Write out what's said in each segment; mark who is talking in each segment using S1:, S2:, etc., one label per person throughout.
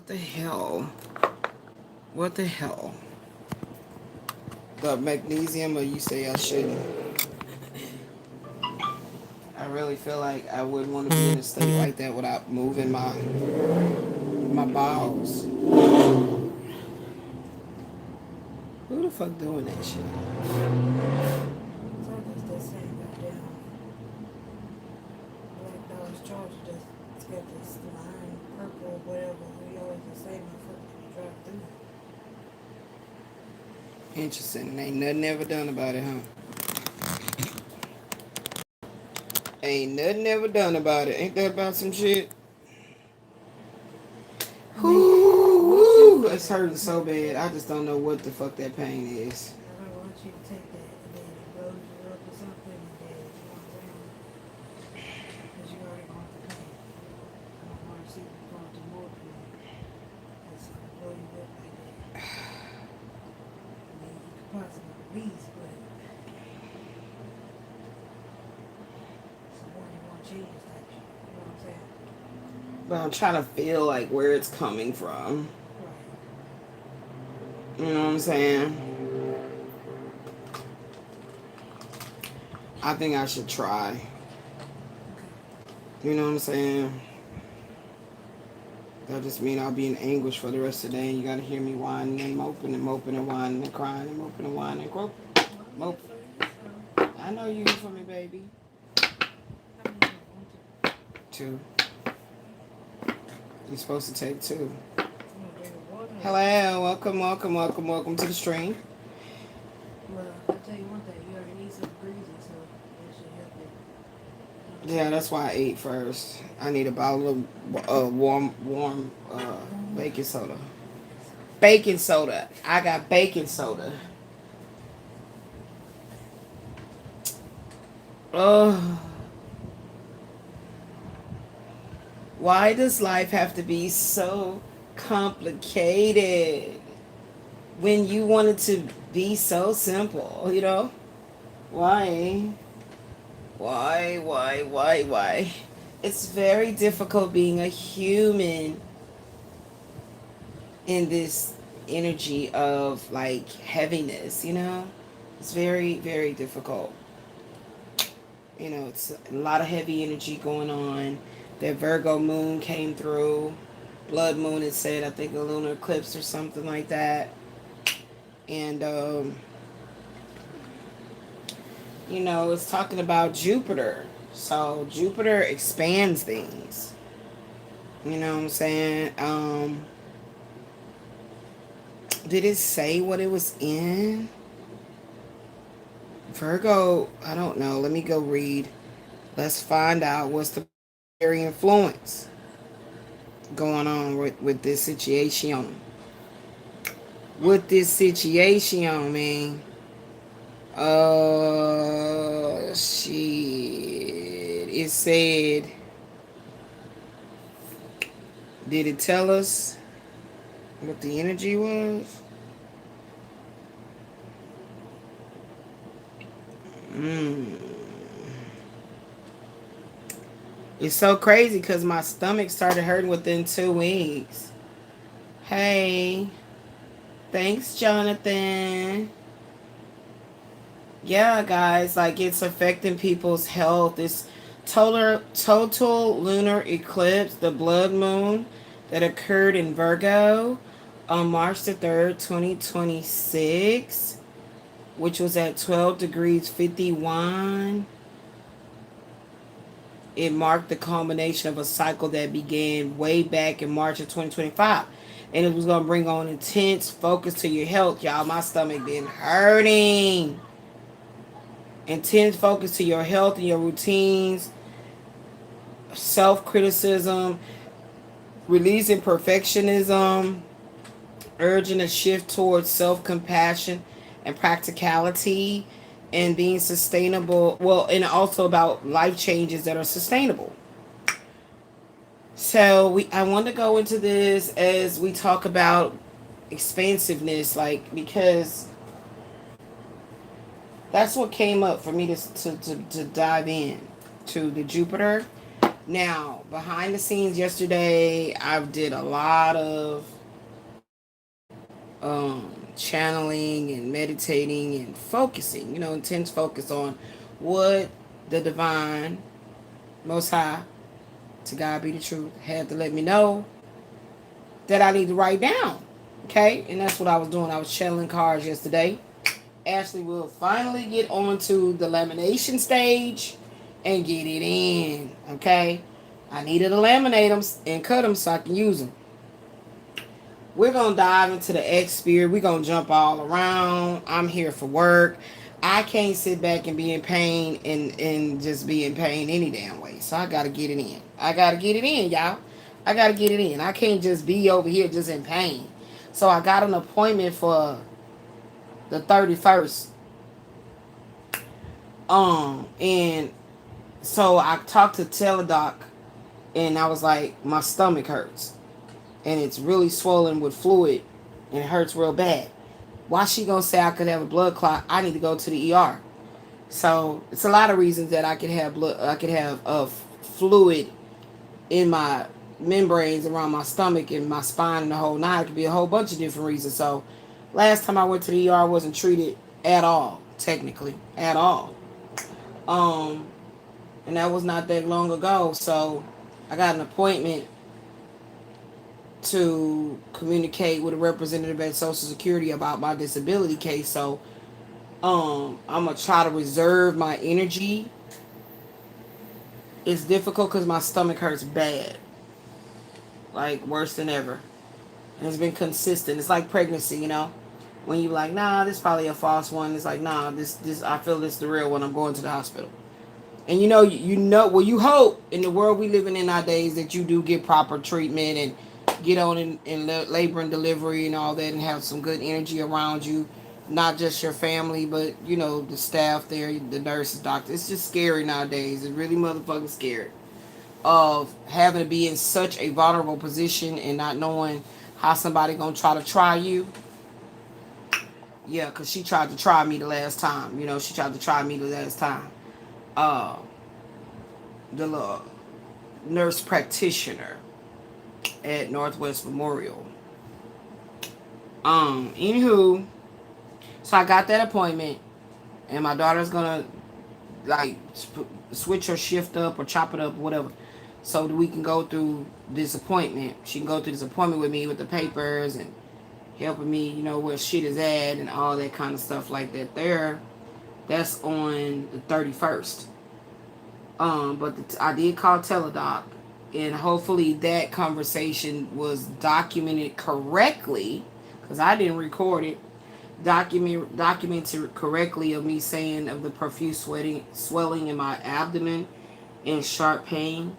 S1: the hell? What the hell? The magnesium, or you say I shouldn't? I really feel like I wouldn't want to be in a state like that without moving my bowels. Who the fuck doing that shit?
S2: So that's that same goddamn black dog's charger that's got this line, purple, whatever. We always the same motherfucker when you drive through it.
S1: Interesting. Ain't nothing ever done about it, huh? Ain't nothing ever done about it. Ain't that about some shit?
S2: I mean, once
S1: Whoo,
S2: you,
S1: it's hurting so bad. I just don't know what the fuck that pain is.
S2: I want you to take that and then it blows you up or something and then you know what I'm saying? Because you already going through pain. I don't want to see you going through more pain. That's going to blow you up like that. I mean, you could possibly release, but it's the one you want to change type shit. You know what I'm saying?
S1: But I'm trying to feel like where it's coming from.
S2: Right.
S1: You know what I'm saying? I think I should try.
S2: Okay.
S1: You know what I'm saying? That just mean I'll be in anguish for the rest of the day. And you gotta hear me whining and moping and moping and whining and crying and moping and whining and
S2: Well,
S1: moping.
S2: I'm here for you, so
S1: I know you here for me, baby.
S2: how many you want to?
S1: 2. You're supposed to take 2.
S2: You want to drink water?
S1: Hello, welcome to the stream.
S2: Well, I'll tell you one thing. You already need some breezy, so that should help you. You know what I'm
S1: Yeah,
S2: saying?
S1: that's why I ate first. I need a bottle of warm baking soda. Baking soda. I got baking soda. Oh. Why does life have to be so complicated when you want it to be so simple, you know? Why? Why? It's very difficult being a human in this energy of like heaviness, you know? It's very, very difficult. You know, it's a lot of heavy energy going on. That Virgo moon came through. Blood moon, it said, I think a lunar eclipse or something like that. And, you know, it's talking about Jupiter. So Jupiter expands things. You know what I'm saying? Did it say what it was in? Virgo, I don't know. Let me go read. Let's find out what's the planetary influence going on with this situation. With this situation, man. Shit. It said, did it tell us what the energy was? It's so crazy because my stomach started hurting within 2 weeks. Hey, thanks, Jonathan. Yeah, guys, like it's affecting people's health. This total lunar eclipse, the blood moon that occurred in Virgo on March the 3rd, 2026, which was at 12 degrees 51. It marked the culmination of a cycle that began way back in March of 2025. And it was going to bring on intense focus to your health, y'all. My stomach been hurting. Intense focus to your health and your routines, self-criticism, releasing perfectionism, urging a shift towards self-compassion and practicality, and being sustainable. Well, and also about life changes that are sustainable. So I want to go into this as we talk about expansiveness, like, because that's what came up for me to dive in to the Jupiter. Now, behind the scenes yesterday, I did a lot of channeling and meditating and focusing, intense focus on what the divine, most high, to God be the truth, had to let me know that I need to write down. Okay? And that's what I was doing. I was channeling cards yesterday. Ashley will finally get onto the lamination stage and get it in. Okay? I needed to laminate them and cut them so I can use them. We're going to dive into the X spirit. We're going to jump all around. I'm here for work. I can't sit back and be in pain and just be in pain any damn way. So I got to get it in. I got to get it in, y'all. I got to get it in. I can't just be over here just in pain. So I got an appointment for the 31st. And so I talked to Teledoc and I was like, my stomach hurts. And it's really swollen with fluid and it hurts real bad. Why she gonna say I could have a blood clot? I need to go to the ER. So it's a lot of reasons that I could have blood. I could have fluid in my membranes around my stomach and my spine and the whole nine. It could be a whole bunch of different reasons. So last time I went to the ER, I wasn't treated at all, technically at all. And that was not that long ago. So I got an appointment to communicate with a representative at Social Security about my disability case. So I'm gonna try to reserve my energy. It's difficult because my stomach hurts bad, like worse than ever, and it's been consistent. It's like pregnancy. When you like, nah, this is probably a false one. It's like, nah, this I feel this the real one. I'm going to the hospital. And well, you hope in the world we living in nowadays that you do get proper treatment and get on in labor and delivery and all that and have some good energy around you. Not just your family, but, the staff there, the nurses, doctors. It's just scary nowadays. It's really motherfucking scary of having to be in such a vulnerable position and not knowing how somebody gonna try you. Yeah, because she tried to try me the last time. She tried to try me the last time. The little nurse practitioner at Northwest Memorial. Anywho, so I got that appointment, and my daughter's gonna like switch her shift up or chop it up, or whatever, so that we can go through this appointment. She can go through this appointment with me with the papers and helping me, where shit is at and all that kind of stuff like that. That's on the 31st. But I did call Teledoc, and hopefully that conversation was documented correctly, because I didn't record it. Documented correctly of me saying of the profuse swelling in my abdomen and sharp pain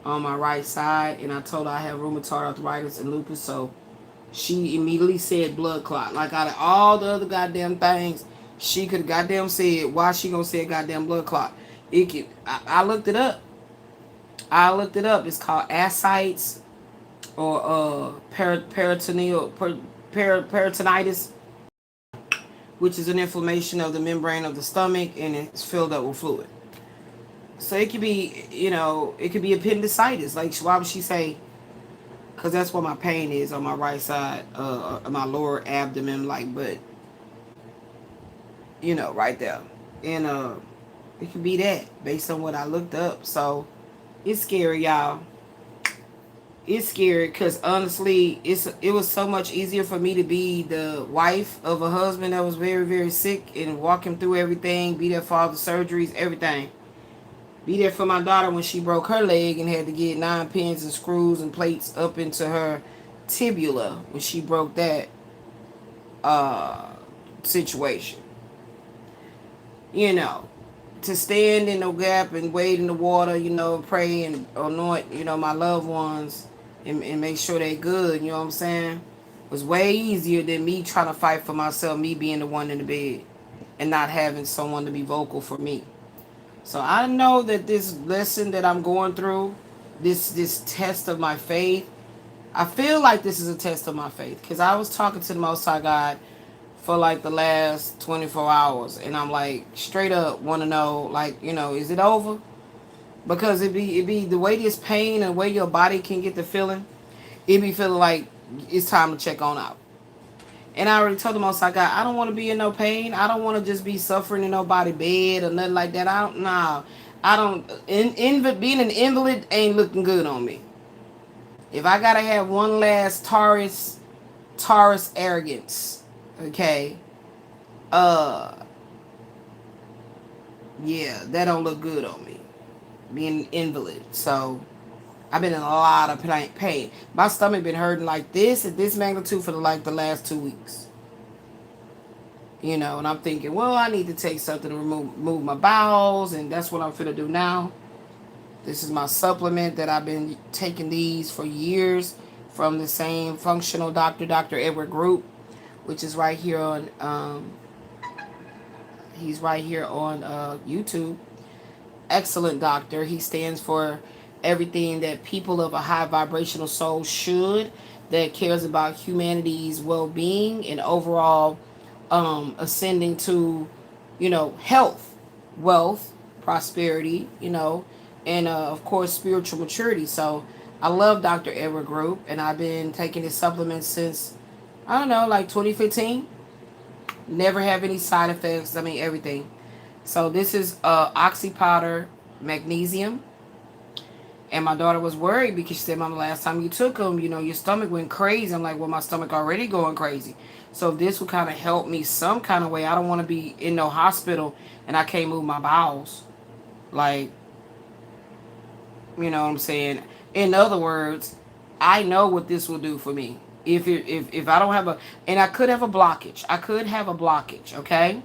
S1: on my right side, and I told her I have rheumatoid arthritis and lupus. So she immediately said blood clot. Like, out of all the other goddamn things she could goddamn said, why she gonna say a goddamn blood clot? I looked it up. It's called ascites or peritonitis, which is an inflammation of the membrane of the stomach, and it's filled up with fluid. So it could be, it could be appendicitis. Like, why would she say? Because that's where my pain is on my right side, my lower abdomen, but right there, and it could be that based on what I looked up. So it's scary, y'all. It's scary because honestly, it was so much easier for me to be the wife of a husband that was very, very sick and walk him through everything, be there for all the surgeries, everything. Be there for my daughter when she broke her leg and had to get 9 pins and screws and plates up into her tibula when she broke that situation. To stand in the gap and wade in the water, pray and anoint, my loved ones and make sure they're good, you know what I'm saying? Was way easier than me trying to fight for myself, me being the one in the bed and not having someone to be vocal for me. So I know that this lesson that I'm going through, this test of my faith, I feel like this is a test of my faith, because I was talking to the Most High God for like the last 24 hours, and I'm like straight up want to know, like, is it over? because it be the way this pain and the way your body can get the feeling. It be feeling like it's time to check on out. And I already told the Most High God, I don't want to be in no pain. I don't want to just be suffering in nobody bed or nothing like that. I don't. Nah, I don't. Being an invalid ain't looking good on me. If I gotta have one last Taurus arrogance, okay, uh, yeah, that don't look good on me. Being an invalid, so I've been in a lot of pain. My stomach been hurting like this at this magnitude for the last 2 weeks. And I'm thinking, well, I need to take something to remove my bowels, and that's what I'm finna do now. This is my supplement that I've been taking these for years from the same functional doctor, Dr. Edward Group, which is right here on, he's right here on YouTube. Excellent doctor. He stands for everything that people of a high vibrational soul should, that cares about humanity's well-being and overall ascending to, health, wealth, prosperity, and of course spiritual maturity. So I love Dr. Edward Group, and I've been taking his supplements since, I don't know, like 2015. Never have any side effects. I mean, everything. So this is oxy powder, magnesium. And my daughter was worried because she said, Mom, the last time you took them, your stomach went crazy. I'm like, well, my stomach already going crazy. So this will kind of help me some kind of way. I don't want to be in no hospital and I can't move my bowels. Like, you know what I'm saying? In other words, I know what this will do for me. If I don't have and I could have a blockage. Okay?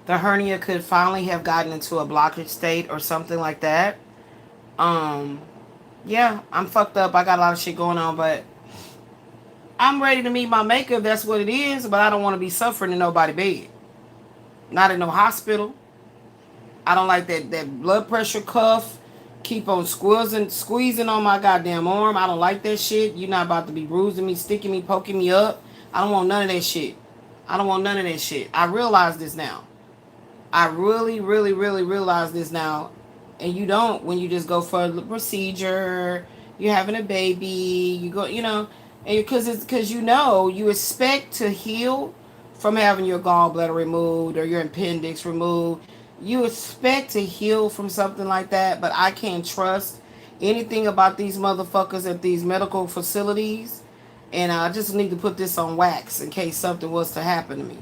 S1: The hernia could finally have gotten into a blockage state or something like that. Yeah, I'm fucked up. I got a lot of shit going on, but I'm ready to meet my maker if that's what it is, but I don't want to be suffering in nobody's bed. Not in no hospital. I don't like that blood pressure cuff. Keep on squeezing on my goddamn arm. I don't like that shit. You're not about to be bruising me, sticking me, poking me up. I don't want none of that shit. I realize this now. I really, really, really realize this now. And you don't when you just go for the procedure. You're having a baby. You go, and because you expect to heal from having your gallbladder removed or your appendix removed. You expect to heal from something like that, but I can't trust anything about these motherfuckers at these medical facilities. And I just need to put this on wax in case something was to happen to me.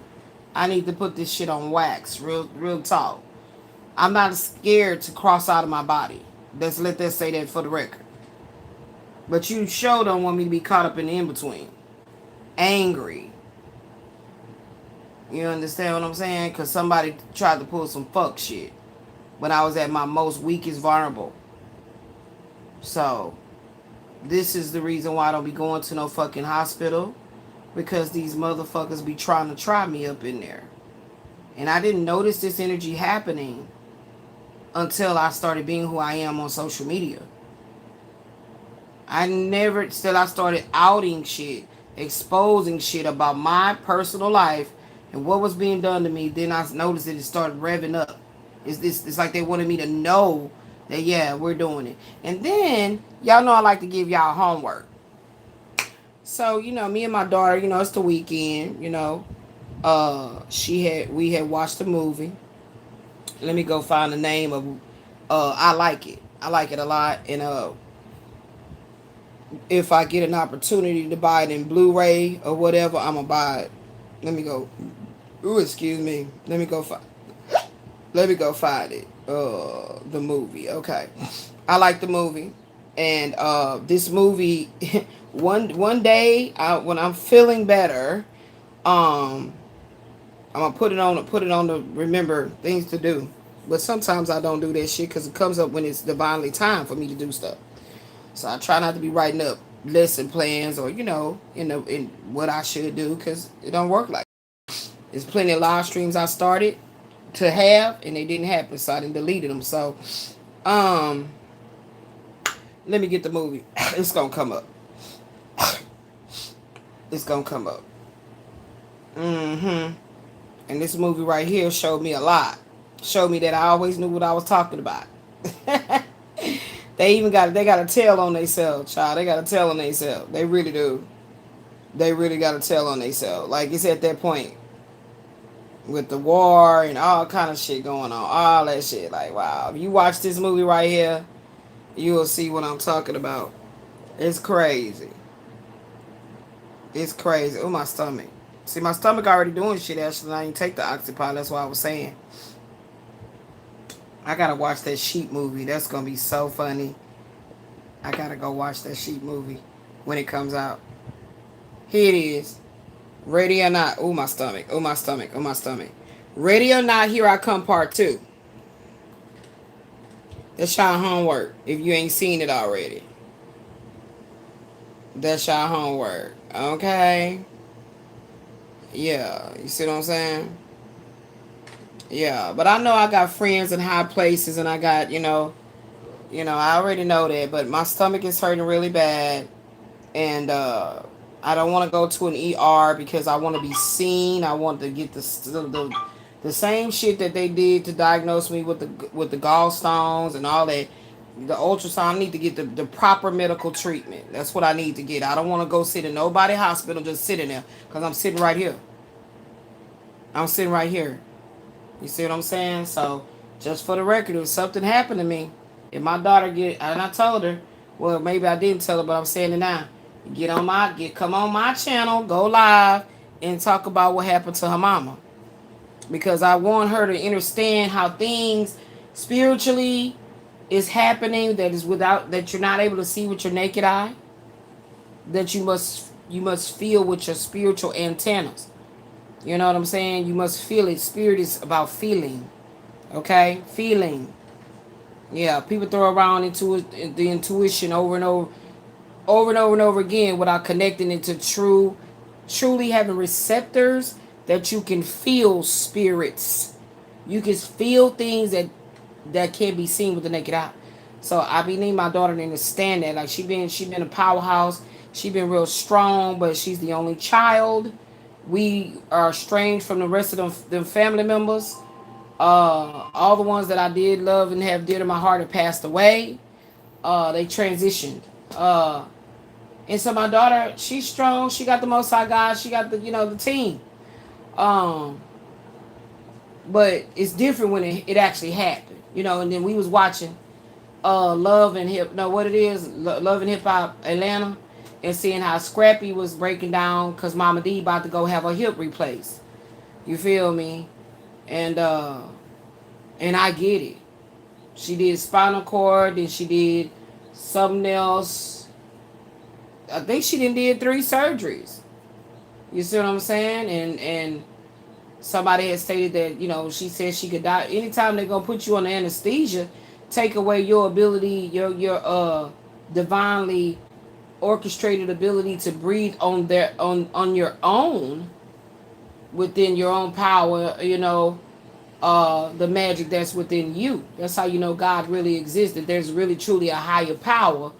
S1: I need to put this shit on wax, real talk. I'm not scared to cross out of my body. Let's say that for the record. But you sure don't want me to be caught up in the in-between. Angry. You understand what I'm saying? Because somebody tried to pull some fuck shit when I was at my most weakest vulnerable. So, this is the reason why I don't be going to no fucking hospital. Because these motherfuckers be trying to try me up in there. And I didn't notice this energy happening until I started being who I am on social media. I started outing shit, exposing shit about my personal life and what was being done to me. Then I noticed that it started revving up. It's like they wanted me to know that, yeah, we're doing it. And then, y'all know I like to give y'all homework. So, me and my daughter, it's the weekend, we had watched the movie. Let me go find the name of, I like it. I like it a lot. And, if I get an opportunity to buy it in Blu-ray or whatever, I'm going to buy it. Let me go. Ooh, excuse me. Let me go find it. The movie. Okay. I like the movie. And this movie, one day, when I'm feeling better, I'm gonna put it on the remember things to do. But sometimes I don't do that shit because it comes up when it's divinely time for me to do stuff. So I try not to be writing up lesson plans or in what I should do because it don't work like that. There's plenty of live streams I started to have and they didn't happen, so I didn't delete them. So let me get the movie. It's gonna come up. And this movie right here showed me a lot. Showed me that I always knew what I was talking about. They got a tail on themselves, child. They got a tail on themselves. They really do. They really got a tail on themselves. Like it's at that point with the war and all kind of shit going on, all that shit. Like wow, if you watch this movie right here, you will see what I'm talking about. It's crazy. It's crazy. Oh, my stomach. See, my stomach already doing shit. Actually, I didn't take the Oxypod. That's why I was saying. I gotta watch that sheep movie. That's gonna be so funny. I gotta go watch that sheep movie when it comes out. Here it is. Ready or not. Oh, my stomach. Oh, my stomach. Oh, my stomach. Ready or not, here I come part two. That's y'all homework. If you ain't seen it already. That's y'all homework. Okay? Yeah. You see what I'm saying? Yeah. But I know I got friends in high places and I got, I already know that. But my stomach is hurting really bad. And I don't want to go to an ER because I want to be seen. I want to get the same shit that they did to diagnose me with the gallstones and all that. The ultrasound, I need to get the proper medical treatment. That's what I need to get. I don't want to go sit in nobody hospital just sitting there because I'm sitting right here. I'm sitting right here. You see what I'm saying? So just for the record, if something happened to me, if my daughter and I told her, well, maybe I didn't tell her, but I'm saying it now. Come on my channel, go live, and talk about what happened to her mama, because I want her to understand how things spiritually is happening that you're not able to see with your naked eye, that you must feel with your spiritual antennas. You know what I'm saying? You must feel it. Spirit is about feeling. Okay, feeling. Yeah, people throw around the intuition over and over, over again without connecting it to truly having receptors that you can feel spirits. You can feel things that can't be seen with the naked eye. So I be needing my daughter to understand that. Like she been a powerhouse. She been real strong, but she's the only child. We are estranged from the rest of them family members. All the ones that I did love and have dear to my heart have passed away. They transitioned. Uh, and so my daughter, she's strong. She got the Most High God. She got the team. Um, but it's different when it actually happened. And then we was watching Love and Hip. No, what it is, Love and Hip Hop Atlanta, and seeing how Scrappy was breaking down because Mama D about to go have her hip replaced. You feel me? And I get it. She did spinal cord, then she did something else. I think she did 3 surgeries. You see what I'm saying? And somebody had stated that she said she could die anytime they're gonna put you on anesthesia, take away your ability, your divinely orchestrated ability to breathe on your own, within your own power. The magic that's within you. That's how you know God really exists. That there's really truly a higher power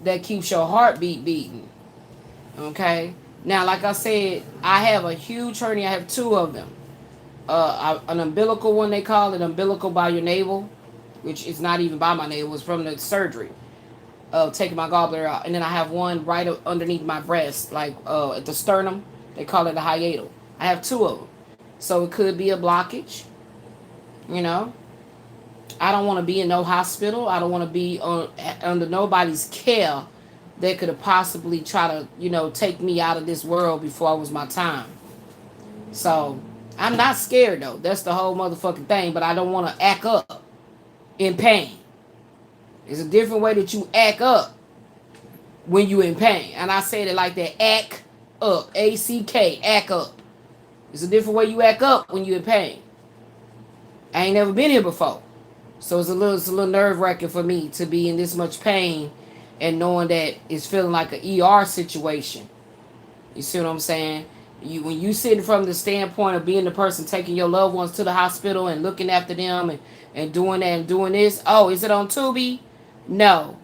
S1: that keeps your heartbeat beating. Okay. Now, like I said, I have a huge hernia. I have 2 of them. An umbilical one, they call it umbilical by your navel, which is not even by my navel. It's from the surgery of taking my gallbladder out. And then I have one right underneath my breast, like at the sternum. They call it a hiatal. I have 2 of them. So it could be a blockage. I don't want to be in no hospital. I don't want to be under nobody's care that could have possibly try to, take me out of this world before it was my time. So I'm not scared though. That's the whole motherfucking thing. But I don't want to act up in pain. There's a different way that you act up when you in pain. And I said it like that. Act up. A-C-K. Act up. There's a different way you act up when you in pain. I ain't never been here before. So it's a little nerve-wracking for me to be in this much pain and knowing that it's feeling like an ER situation. You see what I'm saying? When you sitting from the standpoint of being the person taking your loved ones to the hospital and looking after them and doing that and doing this. Oh, is it on Tubi? No.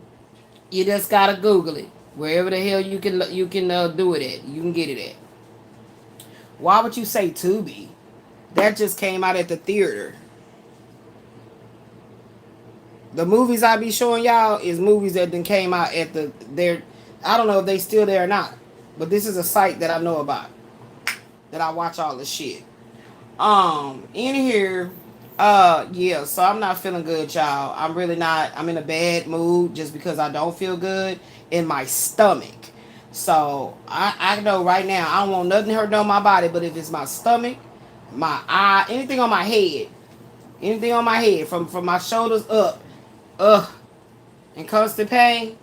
S1: You just gotta Google it. Wherever the hell you can do it at. You can get it at. Why would you say Tubi? That just came out at the theater. The movies I be showing y'all is movies that then came out at their. I don't know if they still there or not, but this is a site that I know about that I watch all the shit. In here, yeah. So I'm not feeling good, y'all. I'm really not. I'm in a bad mood just because I don't feel good in my stomach. So I know right now I don't want nothing hurting on my body, but if it's my stomach, my eye, anything on my head from my shoulders up, ugh, and constant pain,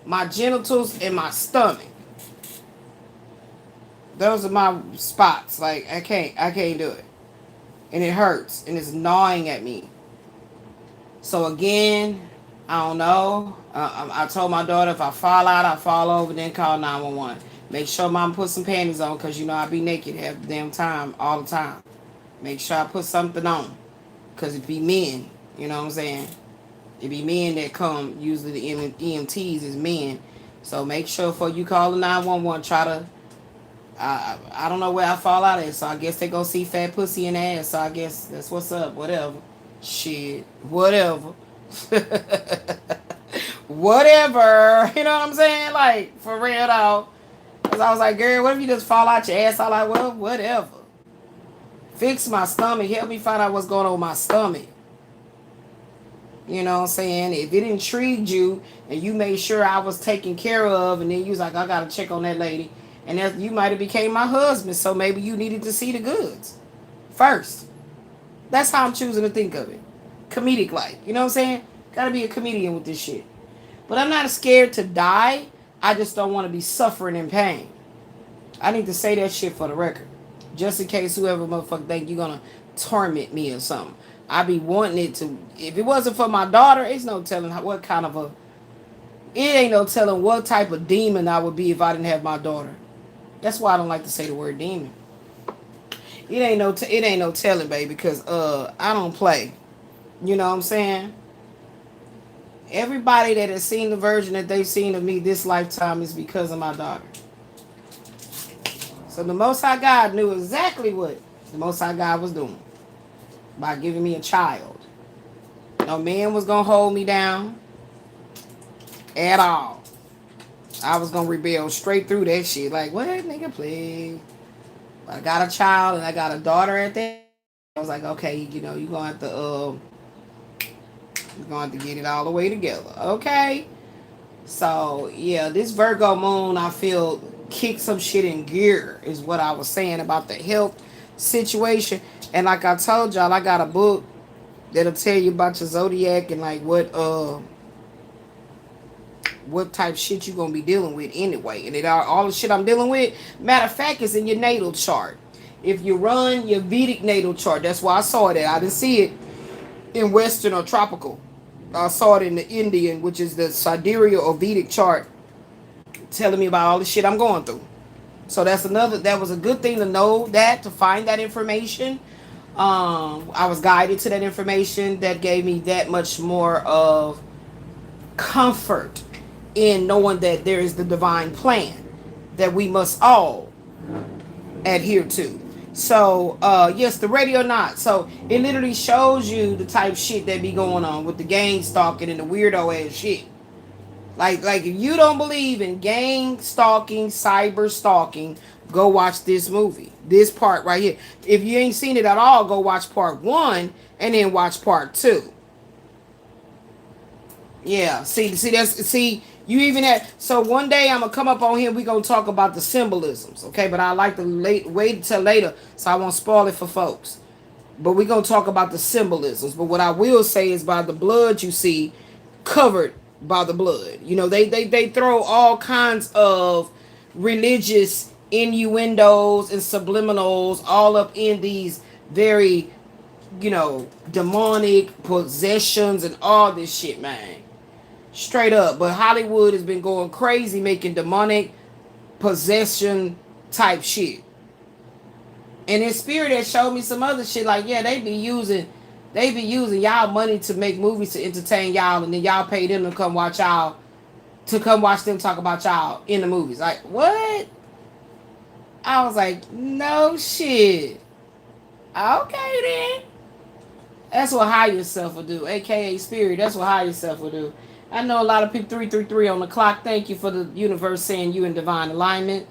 S1: my genitals and my stomach. Those are my spots. Like I can't do it, and it hurts and it's gnawing at me. So again, I don't know. I told my daughter if I fall out, I fall over, then call 911. Make sure mom put some panties on because you know I be naked half the damn time, all the time. Make sure I put something on because it be men. You know what I'm saying? It be men that come. Usually the EMTs is men. So make sure before you call the 911, try to. I don't know where I fall out at, so I guess they go see fat pussy and ass. So I guess that's what's up. Whatever. Shit. Whatever. Whatever. You know what I'm saying? Like, for real though. Because I was like, girl, what if you just fall out your ass? I like, well, whatever. Fix my stomach. Help me find out what's going on with my stomach. You know what I'm saying? If it intrigued you and you made sure I was taken care of, and then you was like, I gotta check on that lady, and that you might have became my husband, so maybe you needed to see the goods first. That's how I'm choosing to think of it. Comedic like. You know what I'm saying? Gotta be a comedian with this shit. But I'm not scared to die. I just don't want to be suffering in pain. I need to say that shit for the record. Just in case whoever motherfucker think you're gonna torment me or something. I be wanting it to. If it wasn't for my daughter, it's no telling what kind of a. It ain't no telling what type of demon I would be if I didn't have my daughter. That's why I don't like to say the word demon. It ain't no telling, baby, because I don't play. You know what I'm saying? Everybody that has seen the version that they've seen of me this lifetime is because of my daughter. So the Most High God knew exactly what the Most High God was doing by giving me a child. No man was gonna hold me down at all. I was gonna rebel straight through that shit. Like, what, nigga, please? I got a child and I got a daughter at that. I was like, okay, you know, you're gonna have to get it all the way together, okay? So yeah, this Virgo moon, I feel kick some shit in gear is what I was saying about the health situation. And like I told y'all, I got a book that'll tell you about your zodiac and like what type of shit you gonna be dealing with anyway. And all the shit I'm dealing with, matter of fact, is in your natal chart. If you run your Vedic natal chart, that's why I saw it. I didn't see it in Western or tropical. I saw it in the Indian, which is the sidereal or Vedic chart, telling me about all the shit I'm going through. So that was a good thing to know, that to find that information. I was guided to that information that gave me that much more of comfort in knowing that there is the divine plan that we must all adhere to. So yes, the radio not. So it literally shows you the type shit that be going on with the gang stalking and the weirdo ass shit. Like if you don't believe in gang stalking, cyber stalking, go watch this movie. This part right here. If you ain't seen it at all, go watch part 1 and then watch part 2. Yeah, see, you even had. So one day I'm gonna come up on here. We gonna talk about the symbolisms, okay? But I like to wait until later, so I won't spoil it for folks. But we gonna talk about the symbolisms. But what I will say is, by the blood you see, covered by the blood. You know, they throw all kinds of religious innuendos and subliminals all up in these very, demonic possessions and all this shit, man. Straight up. But Hollywood has been going crazy making demonic possession type shit. And in spirit that showed me some other shit, like, yeah, they be using y'all money to make movies to entertain y'all, and then y'all pay them to come watch them talk about y'all in the movies. Like, what? I was like, no shit. Okay then. That's what higher self will do, aka spirit. That's what higher self will do. I know a lot of people 333 on the clock. Thank you for the universe saying you in divine alignment.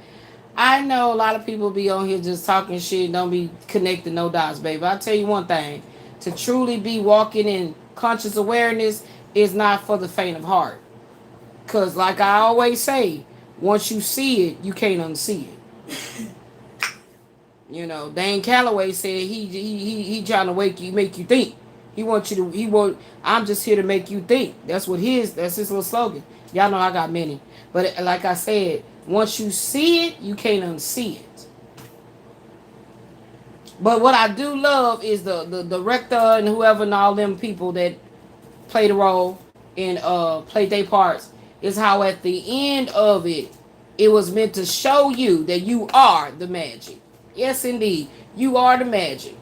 S1: I know a lot of people be on here just talking shit and don't be connecting no dots, baby. I'll tell you one thing. To truly be walking in conscious awareness is not for the faint of heart. Cause like I always say, once you see it, you can't unsee it. You know, Dan Calloway said he trying to make you think. I'm just here to make you think. That's his little slogan. Y'all know I got many. But like I said, once you see it, you can't unsee it. But what I do love is the director and whoever and all them people that play the role and play their parts, is how at the end of it, it was meant to show you that you are the magic. Yes, indeed. You are the magic.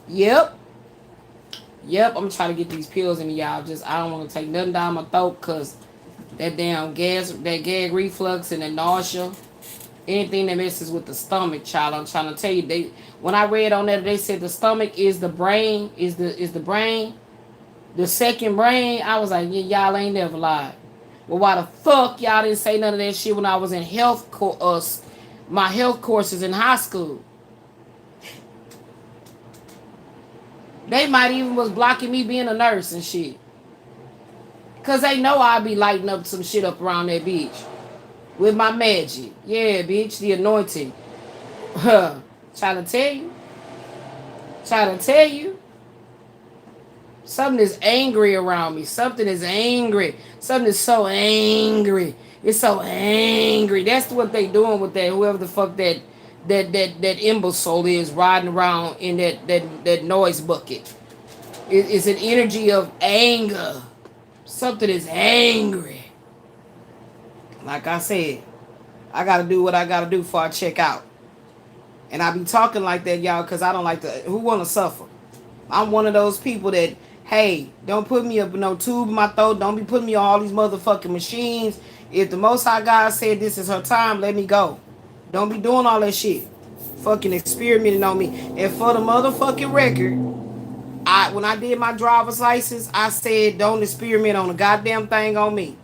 S1: Yep. Yep. I'm trying to get these pills in me, y'all. I don't want to take nothing down my throat because that damn that gag reflux and the nausea, anything that messes with the stomach, child. I'm trying to tell you, when I read on that, they said the stomach is the brain, is the brain, the second brain. I was like, yeah, y'all ain't never lied. Well, why the fuck y'all didn't say none of that shit when I was in my health courses in high school? They might even was blocking me being a nurse and shit. Cause they know I'll be lighting up some shit up around that bitch. With my magic. Yeah, bitch, the anointing. Trying to tell you. Trying to tell you. Something is angry around me. Something is angry. Something is so angry. It's so angry. That's what they doing with that. Whoever the fuck that imbecile is riding around in that noise bucket. It's an energy of anger. Something is angry. Like I said, I gotta do what I gotta do before I check out. And I be talking like that, y'all, because I don't like to. Who wanna suffer? I'm one of those people that, hey, don't put me up in no tube in my throat. Don't be putting me on all these motherfucking machines. If the Most High God said this is her time, let me go. Don't be doing all that shit. Fucking experimenting on me. And for the motherfucking record, when I did my driver's license, I said don't experiment on a goddamn thing on me.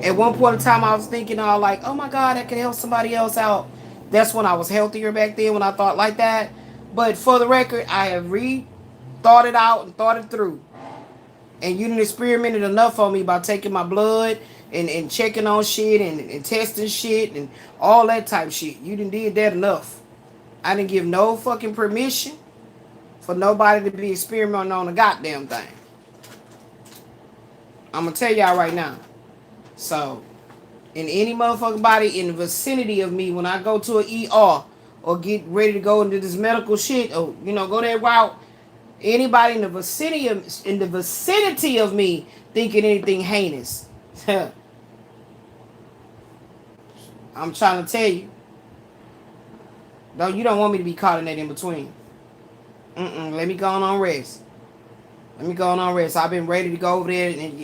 S1: At one point in time, I was thinking all like, oh my God, I can help somebody else out. That's when I was healthier back then, when I thought like that. But for the record, I have thought it out and thought it through. And you didn't experimented enough on me by taking my blood and checking on shit and testing shit and all that type shit. You didn't did that enough. I didn't give no fucking permission for nobody to be experimenting on a goddamn thing. I'm going to tell y'all right now. So, in any motherfucking body in the vicinity of me, when I go to an ER or get ready to go into this medical shit or, go that route, anybody in the vicinity of me thinking anything heinous. I'm trying to tell you. No, you don't want me to be caught in that in between. Let me go on rest. I've been ready to go over there and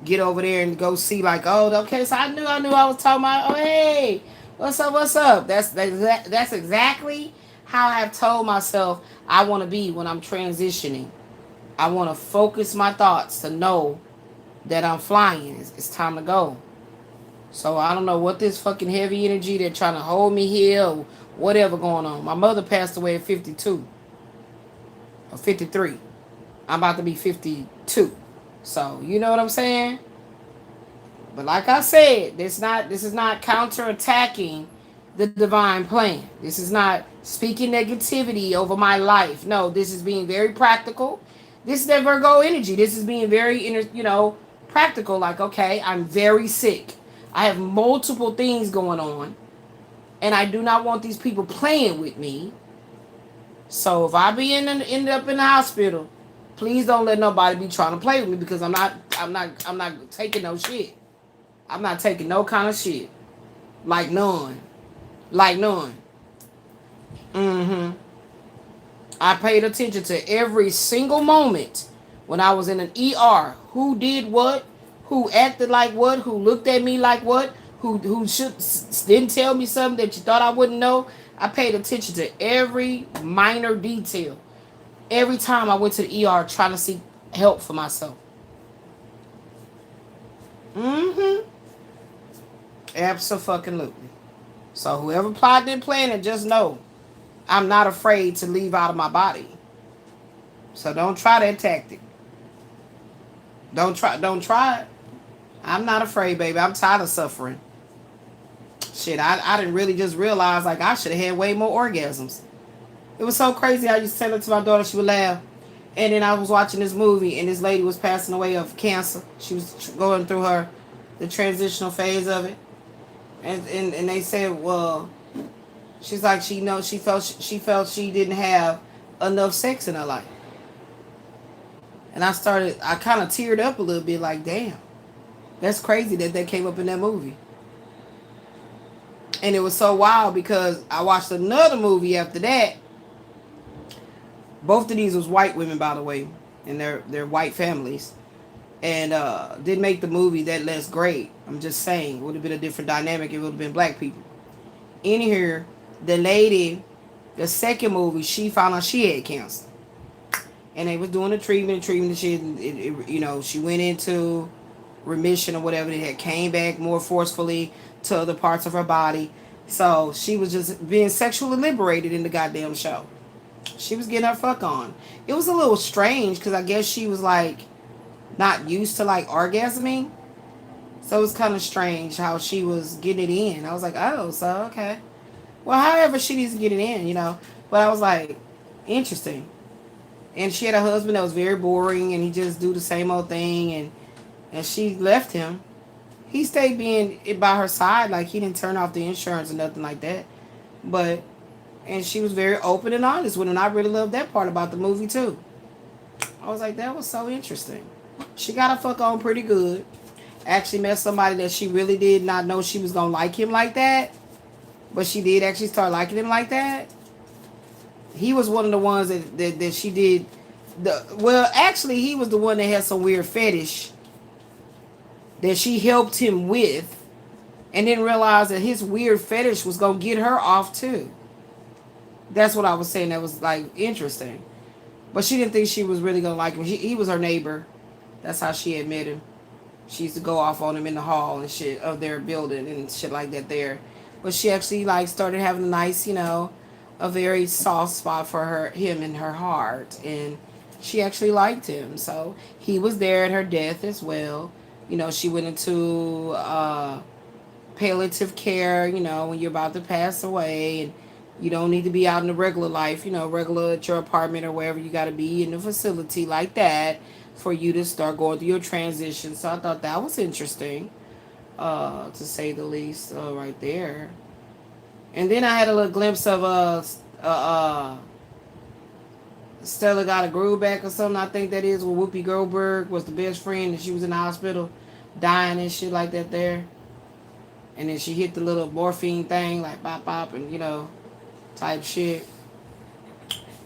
S1: get over there and go see like, oh, okay, so I knew I was talking about, oh, hey, what's up? That's exactly how I've told myself I want to be when I'm transitioning. I want to focus my thoughts to know that I'm flying. It's time to go. So I don't know what this fucking heavy energy they're trying to hold me here or whatever going on. My mother passed away at 52 or 53. I'm about to be 52. So you know what I'm saying? But like I said, this is not counterattacking the divine plan. This is not speaking negativity over my life. No, this is being very practical. This is that Virgo energy. This is being very, practical. Like, okay, I'm very sick. I have multiple things going on. And I do not want these people playing with me. So if I end up in the hospital, please don't let nobody be trying to play with me because I'm not taking no shit. I'm not taking no kind of shit. Like none. I paid attention to every single moment when I was in an ER. Who did what? Who acted like what? Who looked at me like what? Who didn't tell me something that you thought I wouldn't know? I paid attention to every minor detail. Every time I went to the ER trying to seek help for myself. Mm-hmm. Absolutely. So whoever plotted and planned it, just know I'm not afraid to leave out of my body. So don't try that tactic. Don't try it. I'm not afraid, baby. I'm tired of suffering. Shit, I didn't really just realize like I should have had way more orgasms. It was so crazy. I used to tell it to my daughter, she would laugh. And then I was watching this movie, and this lady was passing away of cancer. She was going through the transitional phase of it, and they said, well, she's like she felt she didn't have enough sex in her life, and I kind of teared up a little bit, like, damn, that's crazy that came up in that movie. And it was so wild because I watched another movie after that. Both of these was white women, by the way, and they're white families, and didn't make the movie that less great. I'm just saying, it would have been a different dynamic. It would have been black people in here. The lady, the second movie, she found out she had cancer, and they was doing the treatment and shit. And she went into remission or whatever. It had came back more forcefully to other parts of her body, so she was just being sexually liberated in the goddamn show. She was getting her fuck on. It was a little strange because I guess she was like not used to like orgasming. So it was kind of strange how she was getting it in. I was like, oh, so okay. Well, however she needs to get it in. But I was like, interesting. And she had a husband that was very boring and he just do the same old thing, and she left him. He stayed being by her side, like he didn't turn off the insurance or nothing like that. And she was very open and honest with him. I really loved that part about the movie too. I was like, that was so interesting. She got her fuck on pretty good. Actually met somebody that she really did not know she was gonna like him like that, but she did actually start liking him like that. He was one of the ones that she did. Actually, he was the one that had some weird fetish that she helped him with, and didn't realize that his weird fetish was gonna get her off too. That's what I was saying. That was like interesting. But she didn't think she was really gonna like him. He was her neighbor. That's how she had met him. She used to go off on him in the hall and shit of their building and shit like that there. But she actually like started having a nice, a very soft spot for him in her heart, and she actually liked him. So he was there at her death as well. She went into palliative care. When you're about to pass away, and you don't need to be out in the regular life, regular at your apartment or wherever. You got to be in a facility like that for you to start going through your transition. So I thought that was interesting, to say the least, right there. And then I had a little glimpse of Stella Got a Groove Back or something. I think that is where Whoopi Goldberg was the best friend and she was in the hospital dying and shit like that there. And then she hit the little morphine thing, like bop bop, and type shit.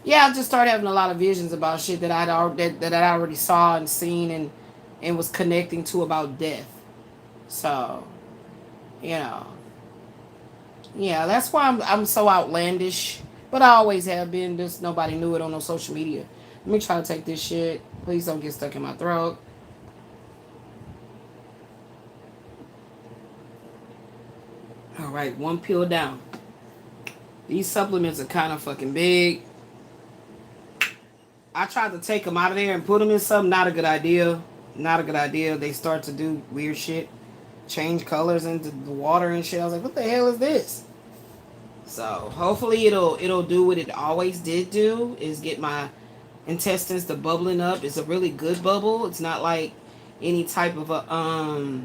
S1: Yeah, I just started having a lot of visions about shit that that I already saw and seen and was connecting to about death. So, yeah, that's why I'm so outlandish. But I always have been. Just nobody knew it on no social media. Let me try to take this shit. Please don't get stuck in my throat. All right, one pill down. These supplements are kind of fucking big. I tried to take them out of there and put them in something. Not a good idea. Not a good idea. They start to do weird shit. Change colors into the water and shit. I was like, what the hell is this? So hopefully it'll do what it always did do. Is get my intestines to bubbling up. It's a really good bubble. It's not like any type of a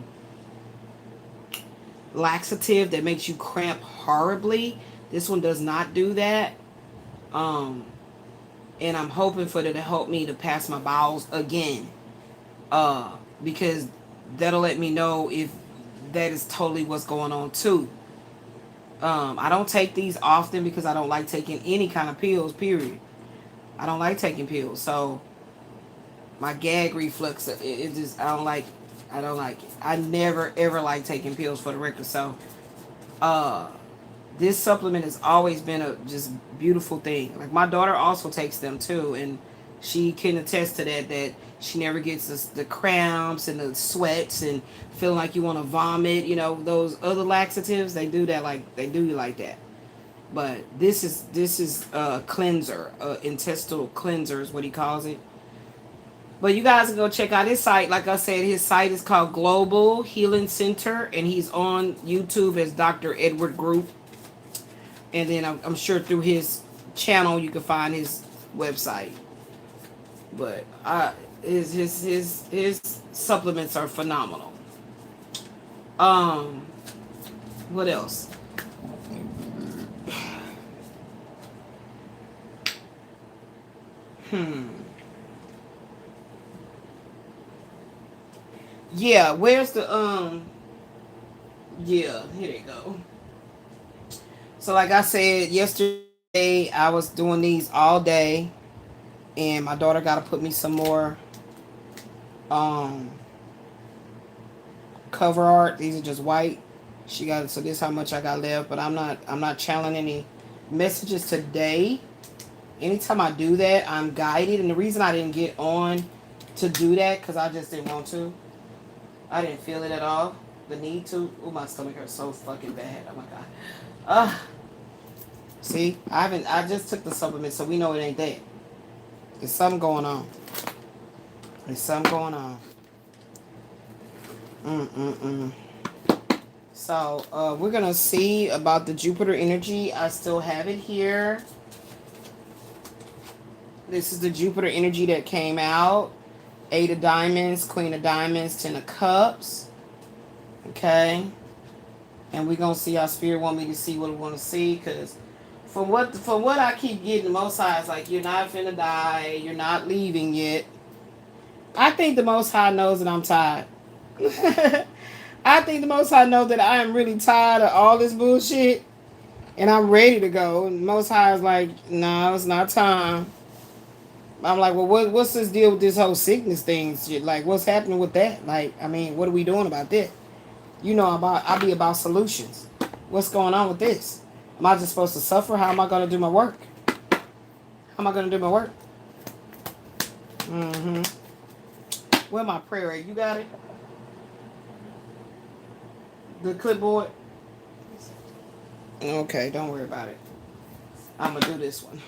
S1: laxative that makes you cramp horribly. This one does not do that. And I'm hoping for it to help me to pass my bowels again. Because that'll let me know if that is totally what's going on too. I don't take these often because I don't like taking any kind of pills, period. I don't like taking pills. So my gag reflux, it just, I don't like it. I never ever like taking pills, for the record. So this supplement has always been a just beautiful thing. Like my daughter also takes them too, and She can attest to that. That she never gets the cramps and the sweats and feeling like you want to vomit. You know those other laxatives. They do that like they do you like that. But this is a cleanser, intestinal cleanser is what he calls it. But you guys can go check out his site. Like I said, his site is called Global Healing Center, and he's on YouTube as Dr. Edward Group. And then I'm sure through his channel you can find his website. But his supplements are phenomenal. Um, what else? Yeah, where's the yeah, here they go. So like I said yesterday, I was doing these all day, and my daughter got to put me some more um cover art. These are just white. She got, so this is how much I got left, but I'm not channeling any messages today. Anytime I do that, I'm guided, and the reason I didn't get on to do that because I just didn't want to. I didn't feel it at all. The need to. Oh, my stomach hurts so fucking bad. Oh my god. See, I just took the supplement, so we know it ain't that. There's something going on. There's something going on. So we're gonna see about the Jupiter energy. I still have it here. This is the Jupiter energy that came out. 8 of Diamonds, Queen of Diamonds, 10 of Cups. Okay. And we're going to see how Spirit want me to see what we want to see. Because from what I keep getting, the Most High is like, you're not finna die. You're not leaving yet. I think the Most High knows that I'm tired. I think the Most High knows that I am really tired of all this bullshit. And I'm ready to go. And the Most High is like, no, it's not time. I'm like, well, what's this deal with this whole sickness thing? Shit? Like, what's happening with that? Like, I mean, what are we doing about that? You know, I be about solutions. What's going on with this? Am I just supposed to suffer? How am I going to do my work? How am I going to do my work? Where my prayer at? You got it? The clipboard? Okay, don't worry about it. I'm going to do this one.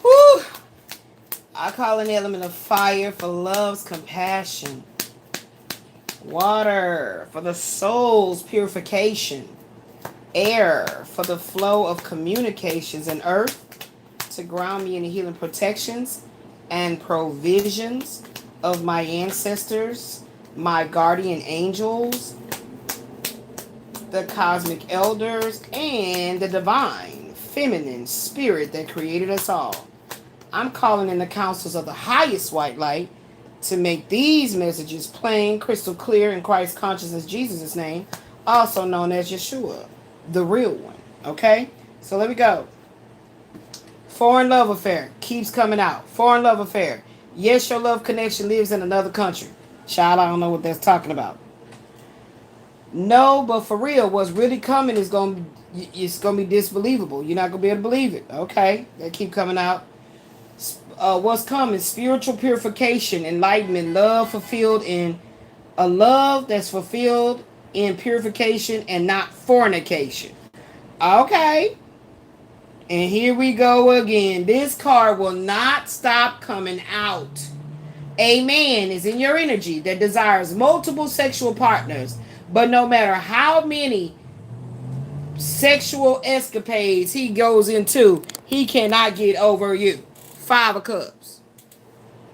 S1: Woo! I call an element of fire for love's compassion. Water for the soul's purification. Air for the flow of communications. And earth to ground me in the healing protections and provisions of my ancestors, my guardian angels, the cosmic elders, and the divine feminine spirit that created us all. I'm calling in the counsels of the highest white light to make these messages plain, crystal clear in Christ consciousness, Jesus' name, also known as Yeshua, the real one. Okay? So let me go. Foreign love affair keeps coming out. Foreign love affair. Yes, your love connection lives in another country. Child, I don't know what that's talking about. No, but for real, what's really coming is it's gonna be disbelievable. You're not gonna be able to believe it. Okay? They keep coming out. What's coming? Spiritual purification, enlightenment, love fulfilled in a love that's fulfilled in purification and not fornication. Okay. And here we go again. This card will not stop coming out. A man is in your energy that desires multiple sexual partners, but no matter how many sexual escapades he goes into, he cannot get over you. 5 of Cups.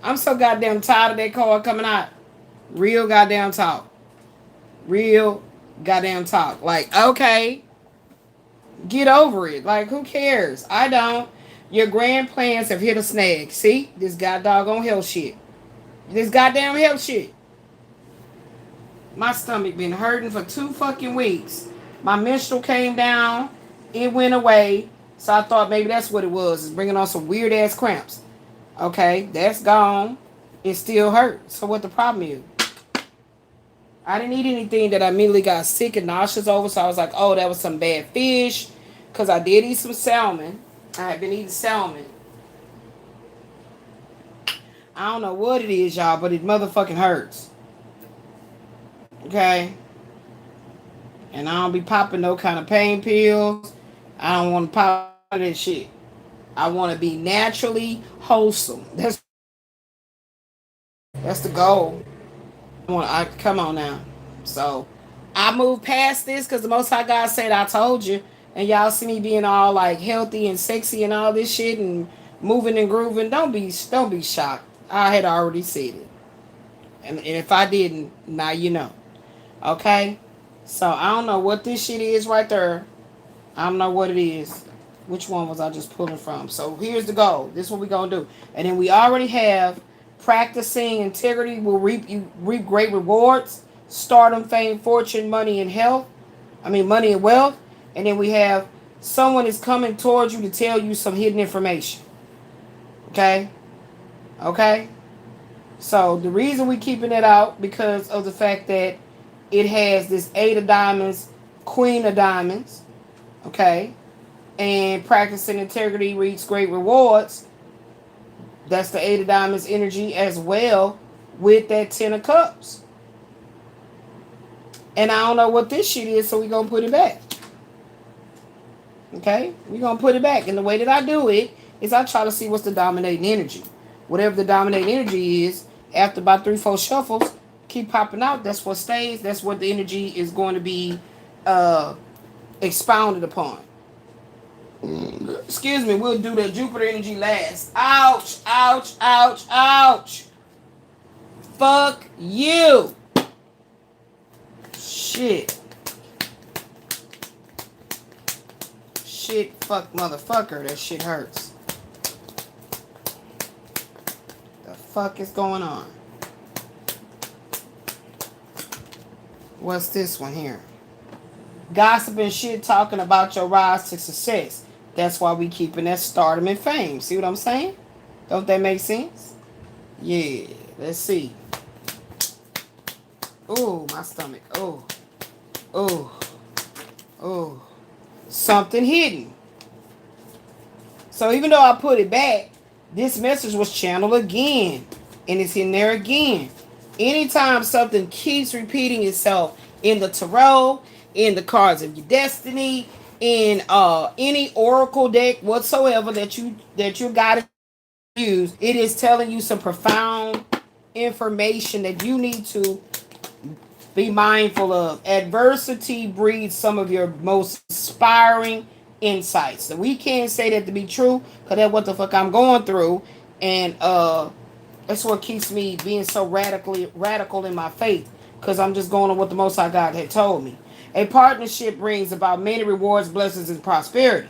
S1: I'm so goddamn tired of that card coming out. Real goddamn talk. Real goddamn talk. Like, okay, get over it. Like, who cares? I don't. Your grand plans have hit a snag. See? This goddamn health shit. This goddamn health shit. My stomach been hurting for 2 fucking weeks. My menstrual came down. It went away. So I thought maybe that's what it was. It's bringing on some weird ass cramps. Okay, that's gone. It still hurts. So what the problem is? I didn't eat anything that I immediately got sick and nauseous over. So I was like, oh, that was some bad fish. Because I did eat some salmon. I had been eating salmon. I don't know what it is, y'all, but it motherfucking hurts. Okay? And I don't be popping no kind of pain pills. I don't want to pop that shit. I want to be naturally wholesome. That's the goal. I come on now. So I moved past this because the Most High God said I told you, and y'all see me being all like healthy and sexy and all this shit and moving and grooving. Don't be shocked. I had already said it, and if I didn't, now you know. Okay, so I don't know what this shit is right there. I don't know what it is. Which one was I just pulling from? So here's the goal. This is what we're gonna do. And then we already have practicing integrity will reap great rewards. Stardom, fame, fortune, money, and health. Money and wealth. And then we have someone is coming towards you to tell you some hidden information. Okay? Okay? So the reason we keeping it out because of the fact that it has this 8 of diamonds, Queen of diamonds. Okay? And practicing integrity reaps great rewards. That's the 8 of diamonds energy as well with that 10 of cups. And I don't know what this shit is, so we're going to put it back. Okay? We're going to put it back. And the way that I do it is I try to see what's the dominating energy. Whatever the dominating energy is, after about 3-4 shuffles, keep popping out. That's what stays. That's what the energy is going to be expounded upon. Excuse me, we'll do the Jupiter energy last. Ouch, ouch, ouch, ouch. Fuck you. Shit. Shit, fuck, motherfucker. That shit hurts. The fuck is going on? What's this one here? Gossiping shit talking about your rise to success. That's why we keeping that stardom and fame. See what I'm saying? Don't that make sense? Yeah. Let's see. Oh, my stomach. Oh. Oh. Oh. Something hidden. So even though I put it back, this message was channeled again. And it's in there again. Anytime something keeps repeating itself in the tarot, in the cards of your destiny, in any oracle deck whatsoever that you got to use, it is telling you some profound information that you need to be mindful of. Adversity breeds some of your most inspiring insights. So we can't say that to be true because that's what the fuck I'm going through, and that's what keeps me being so radical in my faith, because I'm just going on what the Most High God had told me. A partnership brings about many rewards, blessings, and prosperity.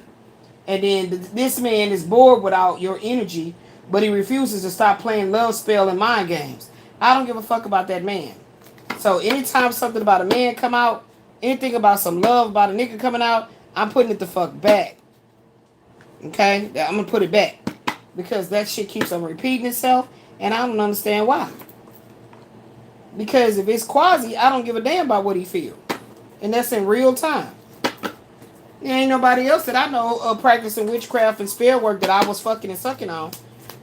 S1: And then this man is bored without your energy, but he refuses to stop playing love spell and mind games. I don't give a fuck about that man. So anytime something about a man come out, anything about some love about a nigga coming out, I'm putting it the fuck back. Okay? I'm going to put it back. Because that shit keeps on repeating itself, and I don't understand why. Because if it's quasi, I don't give a damn about what he feels. And that's in real time. There ain't nobody else that I know practicing witchcraft and spell work that I was fucking and sucking on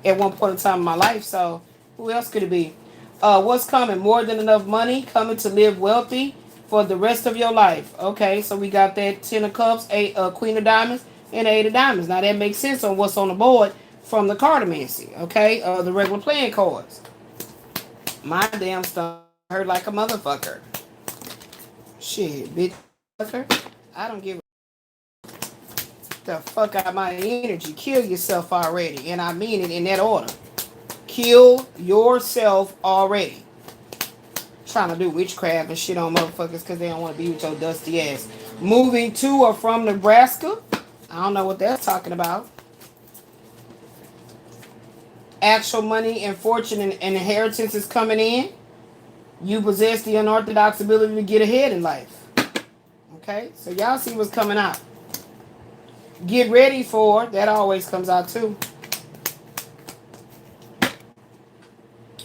S1: at one point in time in my life. So who else could it be? What's coming? More than enough money coming to live wealthy for the rest of your life. Okay, so we got that 10 of cups, Queen of diamonds, and 8 of diamonds. Now that makes sense on what's on the board from the cartomancy. Okay, the regular playing cards. My damn stomach hurt like a motherfucker. Shit, bitch. I don't give the fuck out of my energy. Kill yourself already. And I mean it in that order. Kill yourself already. Trying to do witchcraft and shit on motherfuckers because they don't want to be with your dusty ass. Moving to or from Nebraska. I don't know what that's talking about. Actual money and fortune and inheritance is coming in. You possess the unorthodox ability to get ahead in life. Okay, so y'all see what's coming out. Get ready for, that always comes out too.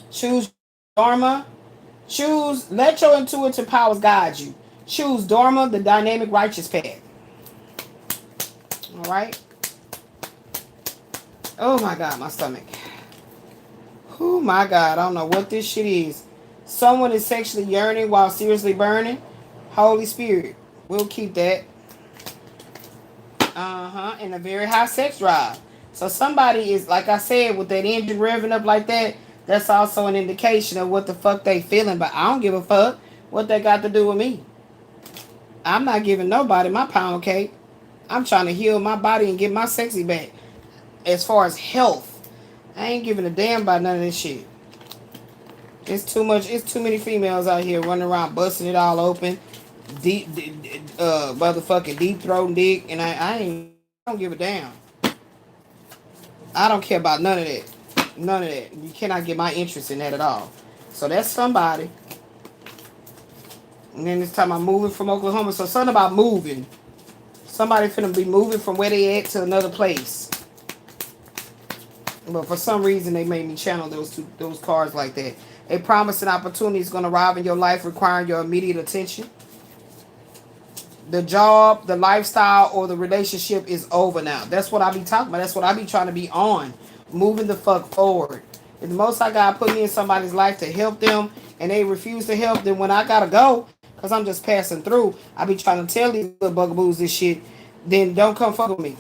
S1: Choose Dharma. Let your intuitive powers guide you. Choose Dharma, the dynamic righteous path. All right. Oh my God, my stomach. Oh my God, I don't know what this shit is. Someone is sexually yearning while seriously burning. Holy Spirit, we'll keep that. And a very high sex drive. So somebody is, like I said, with that engine revving up like that, that's also an indication of what the fuck they feeling. But I don't give a fuck what they got to do with me. I'm not giving nobody my pound cake. I'm trying to heal my body and get my sexy back. As far as health, I ain't giving a damn about none of this shit. It's too much. It's too many females out here running around busting it all open, motherfucking deep throating dick, and I don't give a damn. I don't care about none of that. None of that. You cannot get my interest in that at all. So that's somebody. And then it's talking about moving from Oklahoma. So something about moving. Somebody finna be moving from where they at to another place. But for some reason they made me channel those cards like that. A promise and opportunity is gonna arrive in your life requiring your immediate attention. The job, the lifestyle, or the relationship is over now. That's what I be talking about. That's what I be trying to be on. Moving the fuck forward. If the most I got put me in somebody's life to help them and they refuse to help, then when I gotta go, because I'm just passing through, I be trying to tell these little bugaboos this shit, then don't come fuck with me.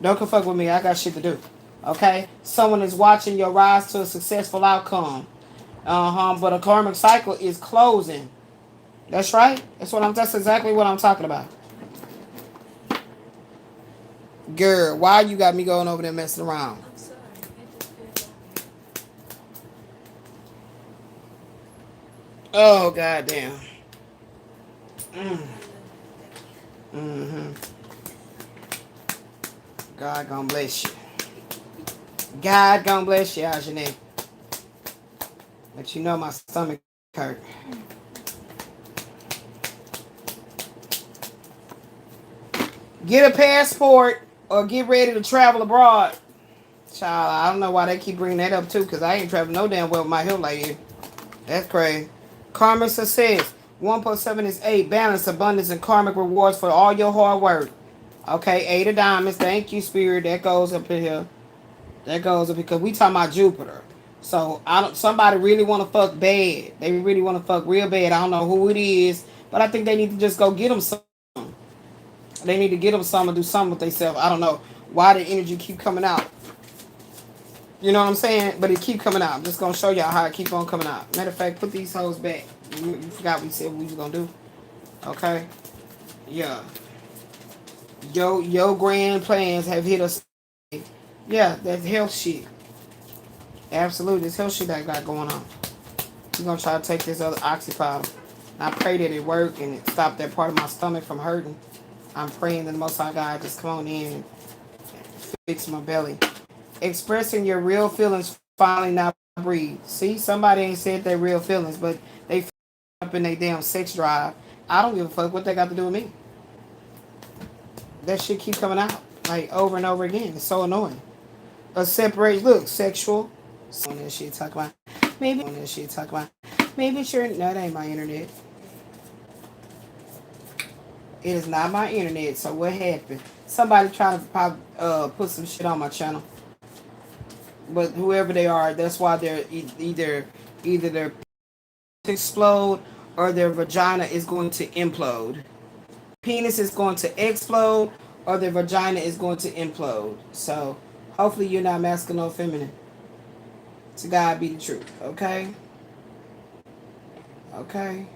S1: Don't come fuck with me. I got shit to do. Okay? Someone is watching your rise to a successful outcome. But a karmic cycle is closing. That's right. That's exactly what I'm talking about. Girl, why you got me going over there messing around?
S2: I'm sorry. It just feels
S1: Oh, goddamn.
S2: like
S1: Mm-hmm. God gonna bless you. God gonna bless you, ZAHNAE. But you know my stomach hurt. Get a passport or get ready to travel abroad. Child, I don't know why they keep bringing that up too, because I ain't traveling no damn well with my health like you. That's crazy. Karmic success. 1 plus 7 is 8. Balance, abundance, and karmic rewards for all your hard work. Okay, 8 of diamonds. Thank you, Spirit. That goes up in here. That goes up because we talking about Jupiter. So I don't. Somebody really want to fuck bad. They really want to fuck real bad. I don't know who it is, but I think they need to just go get them some. They need to get them some and do something with themselves. I don't know why the energy keep coming out. You know what I'm saying? But it keep coming out. I'm just gonna show y'all how it keep on coming out. Matter of fact, put these hoes back. You forgot we said what we was gonna do. Okay? Yeah. Your grand plans have hit us. Yeah, that's health shit. Absolutely, this health shit that I got going on. We're gonna try to take this other oxypodal. I pray that it worked and it stopped that part of my stomach from hurting. I'm praying that the Most High God just come on in and fix my belly. Expressing your real feelings finally now breathe. See, somebody ain't said their real feelings, but they up in their damn sex drive. I don't give a fuck what they got to do with me. That shit keep coming out like over and over again. It's so annoying. A separate look, sexual. On that shit talk about. Maybe on that shit talk about. Maybe it's your no, that ain't my internet. It is not my internet. So what happened? Somebody trying to put some shit on my channel. But whoever they are, that's why they're either their explode or their vagina is going to implode. Penis is going to explode or their vagina is going to implode. So hopefully you're not masculine or feminine. To God be the truth. Okay? Okay?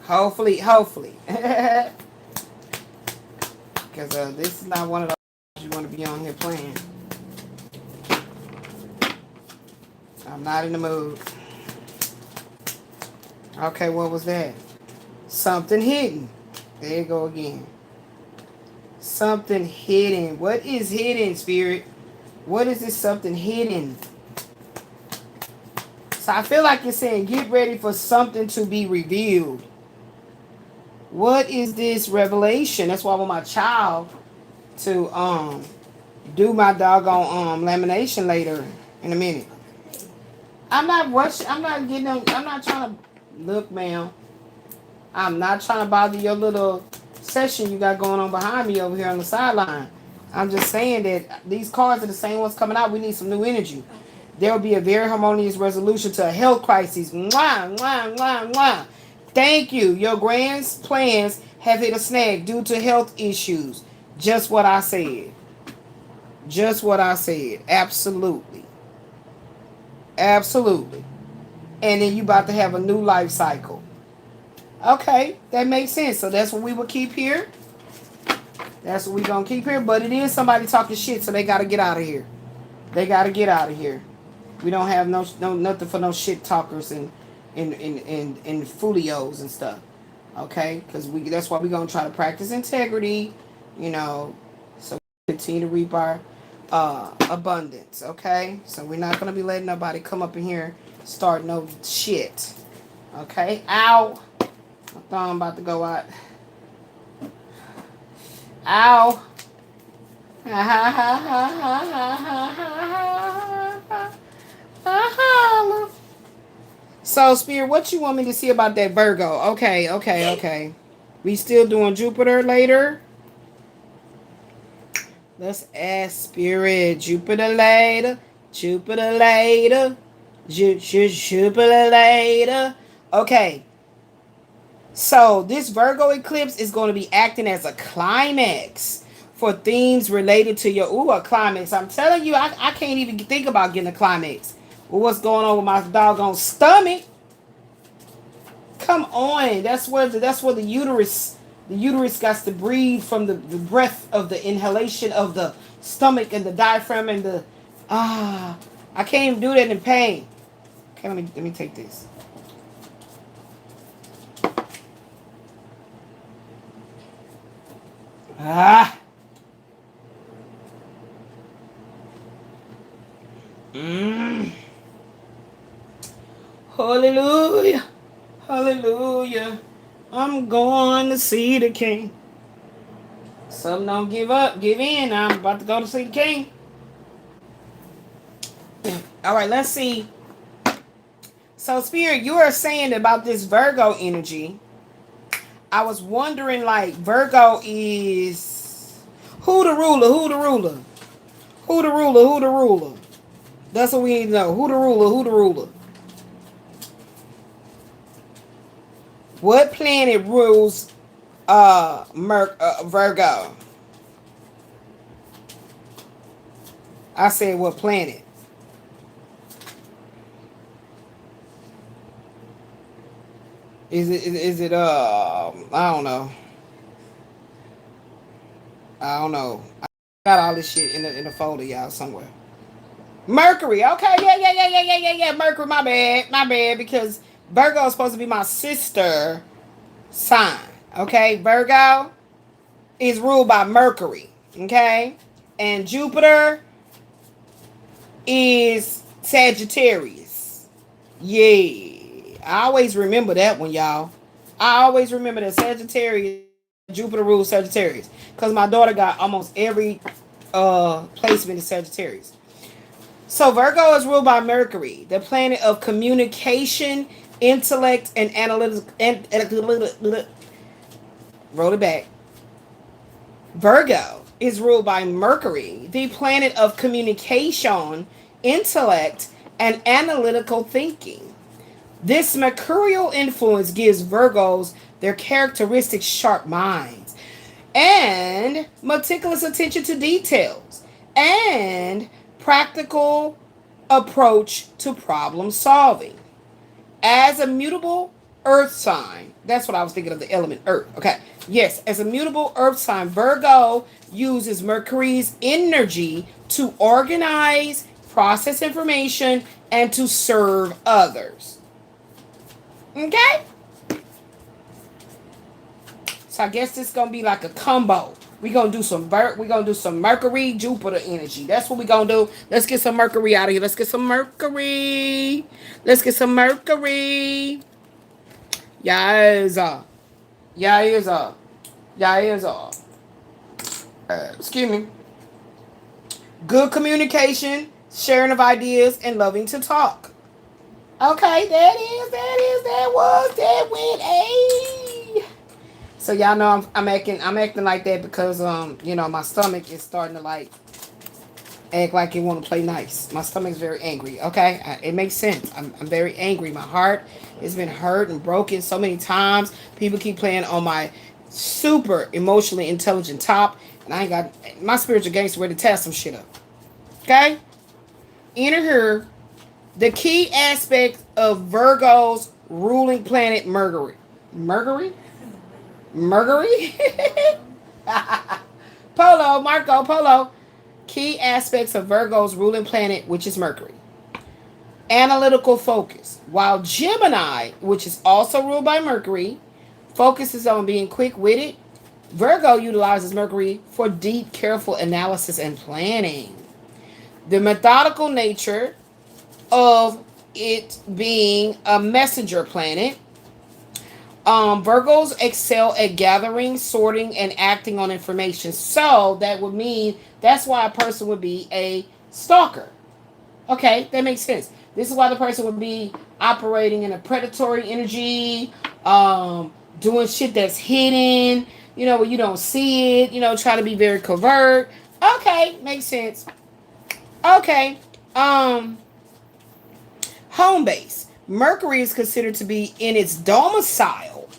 S1: Hopefully. Because this is not one of those you want to be on here playing. I'm not in the mood. Okay, what was that? Something hidden. There you go again. Something hidden. What is hidden, Spirit? What is this something hidden? So I feel like you're saying get ready for something to be revealed. What is this revelation? That's why I want my child to do my doggone lamination later in a minute. I'm not rushing. I'm not getting them. I'm not trying to look, ma'am. I'm not trying to bother your little session you got going on behind me over here on the sideline. I'm just saying that these cards are the same ones coming out. We need some new energy.
S2: Okay.
S1: There will be a very harmonious resolution to a health crisis. Mwah, mwah, mwah, mwah. Thank you. Your grand plans have hit a snag due to health issues. Just what I said. Just what I said. Absolutely. Absolutely. And then you about to have a new life cycle. Okay, that makes sense. So that's what we will keep here. That's what we gonna keep here. But it is somebody talking shit, so they gotta get out of here. They gotta get out of here. We don't have no nothing for no shit talkers and folios and stuff. Okay, because we that's why we gonna try to practice integrity. You know, so we continue to reap our abundance. Okay, so we're not gonna be letting nobody come up in here start no shit. Okay, ow. My thumb about to go out. Ow. Ha ha ha ha ha ha ha ha ha. So, Spirit, what you want me to see about that Virgo? Okay. We still doing Jupiter later? Let's ask Spirit. Jupiter later. Jupiter later. Jupiter later. Okay. So this Virgo eclipse is going to be acting as a climax for themes related to your a climax. I'm telling you, I can't even think about getting a climax. Well, what's going on with my doggone stomach? Come on, that's where the uterus got to breathe from the breath of the inhalation of the stomach and the diaphragm and the I can't even do that in pain. Okay, let me take this. Ah. Hallelujah. Hallelujah. I'm going to see the king. Some don't give up, give in. I'm about to go to see the king. All right, let's see. So, Spirit, you are saying about this Virgo energy. I was wondering, like, Virgo is who the ruler? Who the ruler? Who the ruler? Who the ruler? That's what we need to know. Who the ruler? Who the ruler? What planet rules Virgo? I said what planet? Is it I don't know. I don't know. I got all this shit in the folder, y'all, somewhere. Mercury. Okay, yeah. Mercury, my bad, because Virgo is supposed to be my sister sign. Okay, Virgo is ruled by Mercury. Okay, and Jupiter is Sagittarius. Yeah, I always remember that one, y'all. I always remember that Sagittarius, Jupiter rules Sagittarius, because my daughter got almost every placement in Sagittarius. So Virgo is ruled by Mercury, the planet of communication, intellect, and analytics. Roll it back. Virgo is ruled by Mercury, the planet of communication, intellect, and analytical thinking. This mercurial influence gives Virgos their characteristic sharp minds and meticulous attention to details and practical approach to problem solving. As a mutable earth sign, that's what I was thinking of, the element earth. Okay, yes, as a mutable earth sign, Virgo uses Mercury's energy to organize, process information, and to serve others. Okay? So I guess this is gonna be like a combo. We're gonna do some Mercury, Jupiter energy. That's what we're gonna do. Let's get some Mercury out of here. Let's get some Mercury. Let's get some Mercury. Yes. Excuse me. Good communication, sharing of ideas, and loving to talk. Okay, that went, So y'all know I'm acting like that because my stomach is starting to like act like it want to play nice. My stomach's very angry. Okay, it makes sense. I'm very angry. My heart has been hurt and broken so many times. People keep playing on my super emotionally intelligent top, and I ain't got my spiritual gangster ready to tear some shit up. Okay, enter here the key aspect of Virgo's ruling planet Mercury. Mercury? Mercury? Polo, Marco, Polo. Key aspects of Virgo's ruling planet, which is Mercury. Analytical focus. While Gemini, which is also ruled by Mercury, focuses on being quick witted, Virgo utilizes Mercury for deep, careful analysis and planning. The methodical nature of it being a messenger planet, Virgos excel at gathering, sorting, and acting on information. So that would mean that's why a person would be a stalker. Okay, that makes sense. This is why the person would be operating in a predatory energy, doing shit that's hidden, where you don't see it, trying to be very covert. Okay, makes sense. Okay, home base. Mercury is considered to be in its domicile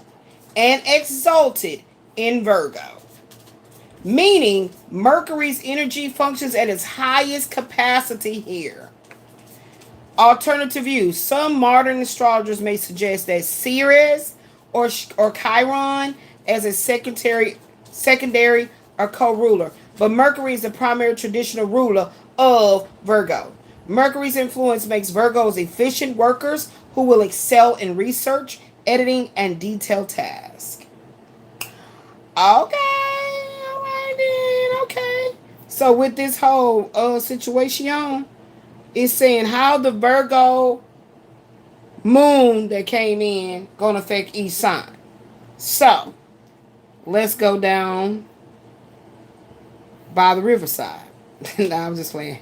S1: and exalted in Virgo, meaning Mercury's energy functions at its highest capacity here. Alternative views. Some modern astrologers may suggest that Ceres or Chiron as a secondary or co-ruler, but Mercury is the primary traditional ruler of Virgo. Mercury's influence makes Virgos efficient workers who will excel in research, editing, and detailed tasks. Okay, all right then, okay. So with this whole situation, it's saying how the Virgo moon that came in gonna affect each sign. So let's go down by the riverside. Nah, I'm just playing.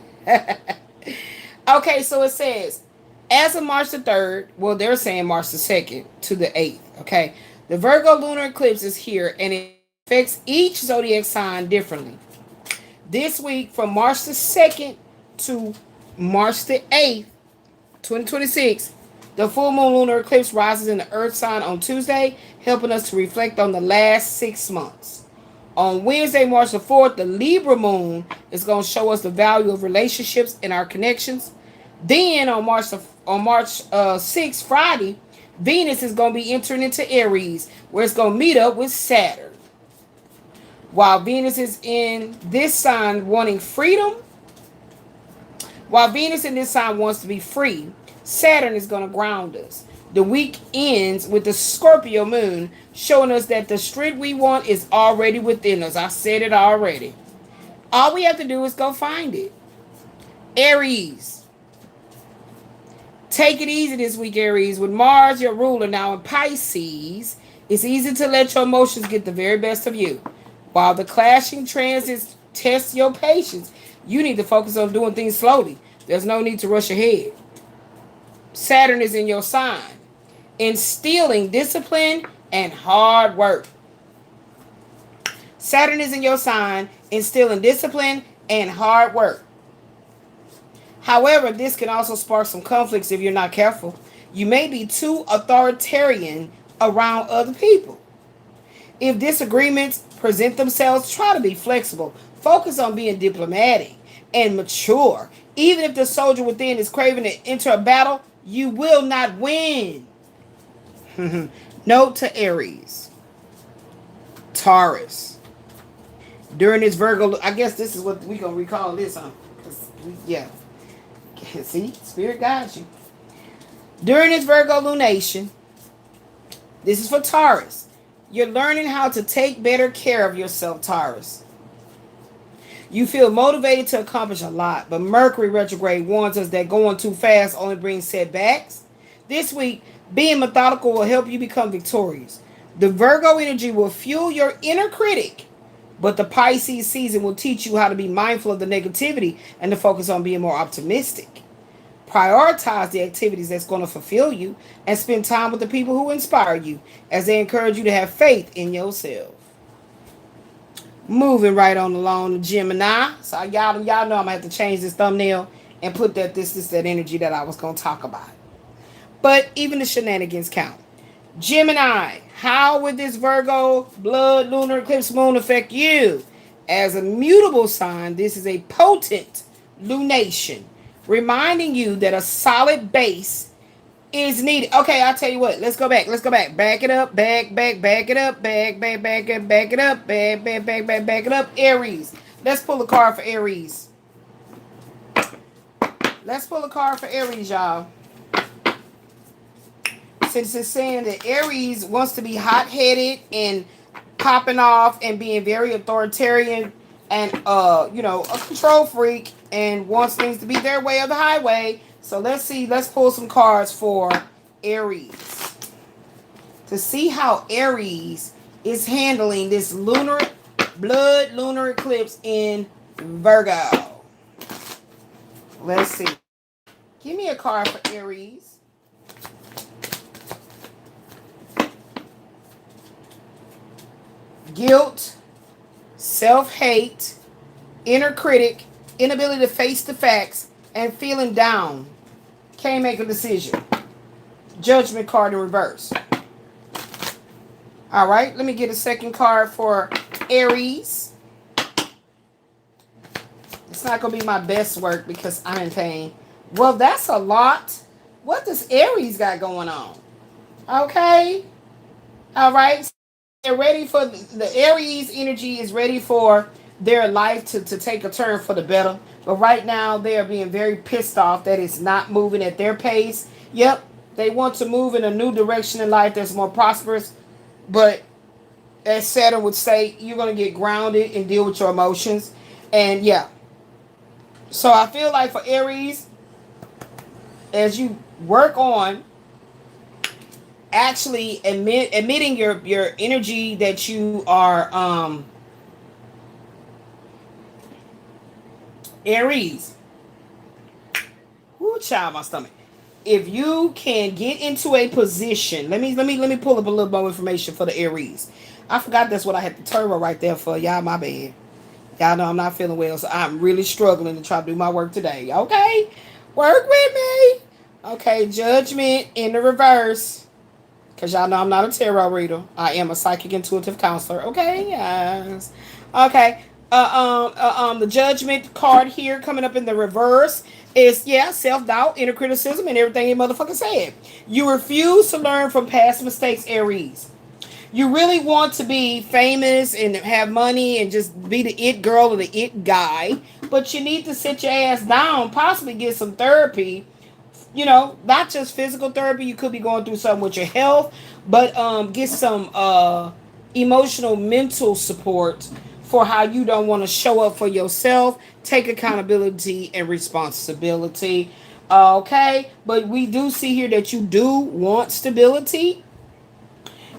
S1: Okay, so it says, as of March the 3rd, well, they're saying March the 2nd to the 8th, okay? The Virgo lunar eclipse is here, and it affects each zodiac sign differently. This week, from March the 2nd to March the 8th, 2026, the full moon lunar eclipse rises in the earth sign on Tuesday, helping us to reflect on the last 6 months. On Wednesday, March the 4th, the Libra moon is going to show us the value of relationships and our connections. Then on March 6th, Friday, Venus is going to be entering into Aries, where it's going to meet up with Saturn. While Venus is in this sign wanting freedom, while Venus in this sign wants to be free, Saturn is going to ground us. The week ends with the Scorpio moon showing us that the strength we want is already within us. I said it already. All we have to do is go find it. Aries. Take it easy this week, Aries. With Mars, your ruler, now in Pisces, it's easy to let your emotions get the very best of you. While the clashing transits test your patience, you need to focus on doing things slowly. There's no need to rush ahead. Saturn is in your sign, instilling discipline and hard work. Saturn is in your sign, instilling discipline and hard work. However, this can also spark some conflicts if you're not careful. You may be too authoritarian around other people. If disagreements present themselves, try to be flexible. Focus on being diplomatic and mature. Even if the soldier within is craving to enter a battle, you will not win. Note to Aries. Taurus. During this Virgo, I guess this is what we're going to recall this on. Yeah. See, Spirit guides you. During this Virgo lunation, this is for Taurus. You're learning how to take better care of yourself, Taurus. You feel motivated to accomplish a lot, but Mercury retrograde warns us that going too fast only brings setbacks. This week, being methodical will help you become victorious. The Virgo energy will fuel your inner critic, but the Pisces season will teach you how to be mindful of the negativity and to focus on being more optimistic. Prioritize the activities that's going to fulfill you and spend time with the people who inspire you as they encourage you to have faith in yourself. Moving right on along to Gemini. So y'all know I'm gonna have to change this thumbnail and put that energy that I was gonna talk about. But even the shenanigans count. Gemini, how would this Virgo blood lunar eclipse moon affect you? As a mutable sign, this is a potent lunation, reminding you that a solid base is needed. Okay, I'll tell you what. Let's go back. Back it up. Back it up. Back it up. Back it up. Aries. Let's pull a card for Aries. Y'all. Since it's saying that Aries wants to be hot-headed and popping off and being very authoritarian and a control freak and wants things to be their way or the highway. So let's pull some cards for Aries to see how Aries is handling this lunar eclipse in Virgo. Let's see. Give me a card for Aries. Guilt, self-hate, inner critic, inability to face the facts, and feeling down. Can't make a decision. Judgment card in reverse. All right, let me get a second card for Aries. It's not going to be my best work because I'm in pain. Well, that's a lot. What does Aries got going on? Okay. All right. They're ready for the Aries energy is ready for their life to take a turn for the better. But right now they are being very pissed off that it's not moving at their pace. Yep, they want to move in a new direction in life that's more prosperous. But as Saturn would say, you're going to get grounded and deal with your emotions. And yeah. So I feel like for Aries, as you work on actually admitting your energy that you are Aries. Woo, child, my stomach. If you can get into a position, let me pull up a little more information for the Aries. I forgot that's what I had the turbo right there for. Y'all, my bad. Y'all know I'm not feeling well, so I'm really struggling to try to do my work today. Okay? Work with me. Okay, judgment in the reverse. Because y'all know I'm not a tarot reader. I am a psychic intuitive counselor. Okay, yes. Okay. The judgment card here coming up in the reverse is, self-doubt, inner criticism, and everything you motherfucker said. You refuse to learn from past mistakes, Aries. You really want to be famous and have money and just be the it girl or the it guy, but you need to sit your ass down, possibly get some therapy. Not just physical therapy. You could be going through something with your health, but get some emotional, mental support for how you don't want to show up for yourself. Take accountability and responsibility. Okay, but we do see here that you do want stability.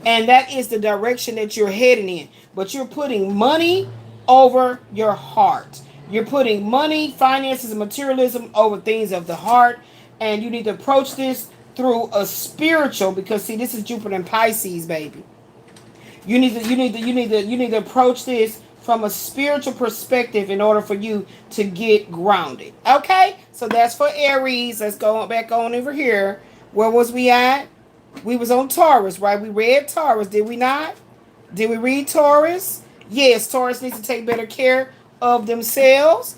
S1: And that is the direction that you're heading in. But you're putting money over your heart. You're putting money, finances, and materialism over things of the heart. And you need to approach this through a spiritual, because see, this is Jupiter and Pisces, baby. You need to approach this from a spiritual perspective in order for you to get grounded. Okay? So that's for Aries. Let's go back on over here. Where was we at? We was on Taurus, right? We read Taurus, did we not? Did we read Taurus? Yes, Taurus needs to take better care of themselves.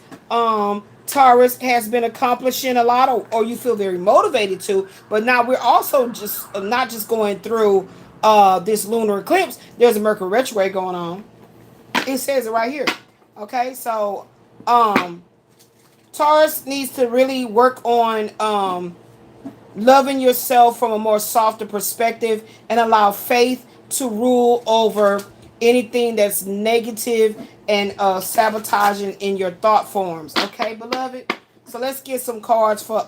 S1: Taurus has been accomplishing a lot, or you feel very motivated to, but now we're also just not just going through this lunar eclipse. There's a Mercury retrograde going on. It says it right here. Okay, so Taurus needs to really work on loving yourself from a more softer perspective and allow faith to rule over anything that's negative and sabotaging in your thought forms. Okay, beloved? So let's get some cards for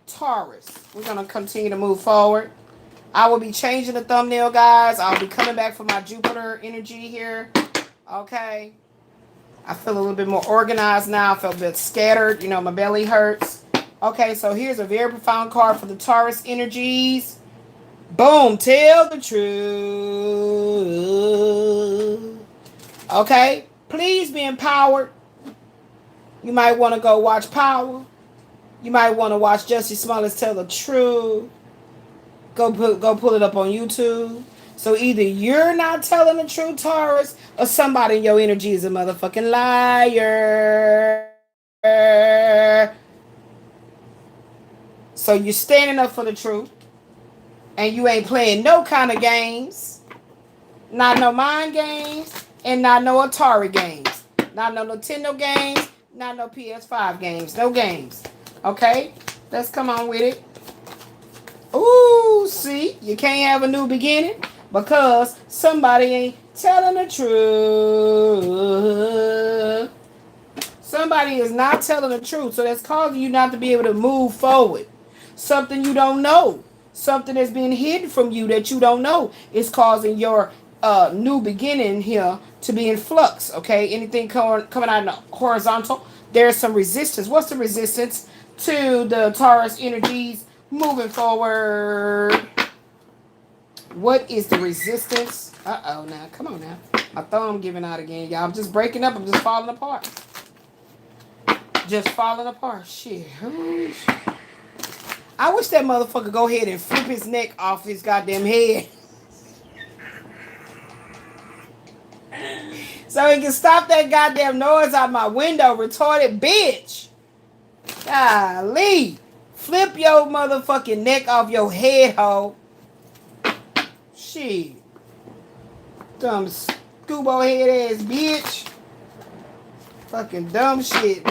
S1: Taurus. We're going to continue to move forward. I will be changing the thumbnail, guys. I'll be coming back for my Jupiter energy here. Okay. I feel a little bit more organized now. I feel a bit scattered. My belly hurts. Okay, so here's a very profound card for the Taurus energies. Boom, tell the truth. Okay, please be empowered. You might want to go watch Power. You might want to watch Jussie Smollett tell the truth. Go pull it up on YouTube. So either you're not telling the truth, Taurus, or somebody in your energy is a motherfucking liar. So you're standing up for the truth, and you ain't playing no kind of games. Not no mind games, and not no Atari games. Not no Nintendo games, not no PS5 games. No games. Okay? Let's come on with it. Ooh, see, you can't have a new beginning because somebody ain't telling the truth. Somebody is not telling the truth, so that's causing you not to be able to move forward. Something you don't know, something that's been hidden from you that you don't know is causing your new beginning here to be in flux. Okay, anything coming out in the horizontal, there's some resistance. What's the resistance to the Taurus energies moving forward? What is the resistance? Uh-oh, now come on now, my thumb giving out again, y'all. I'm just breaking up. I'm just falling apart. Just falling apart. Shit. I wish that motherfucker go ahead and flip his neck off his goddamn head. So he can stop that goddamn noise out my window, retarded bitch. Golly. Flip your motherfucking neck off your head, ho. Shit. Dumb scubo head ass bitch. Fucking dumb shit.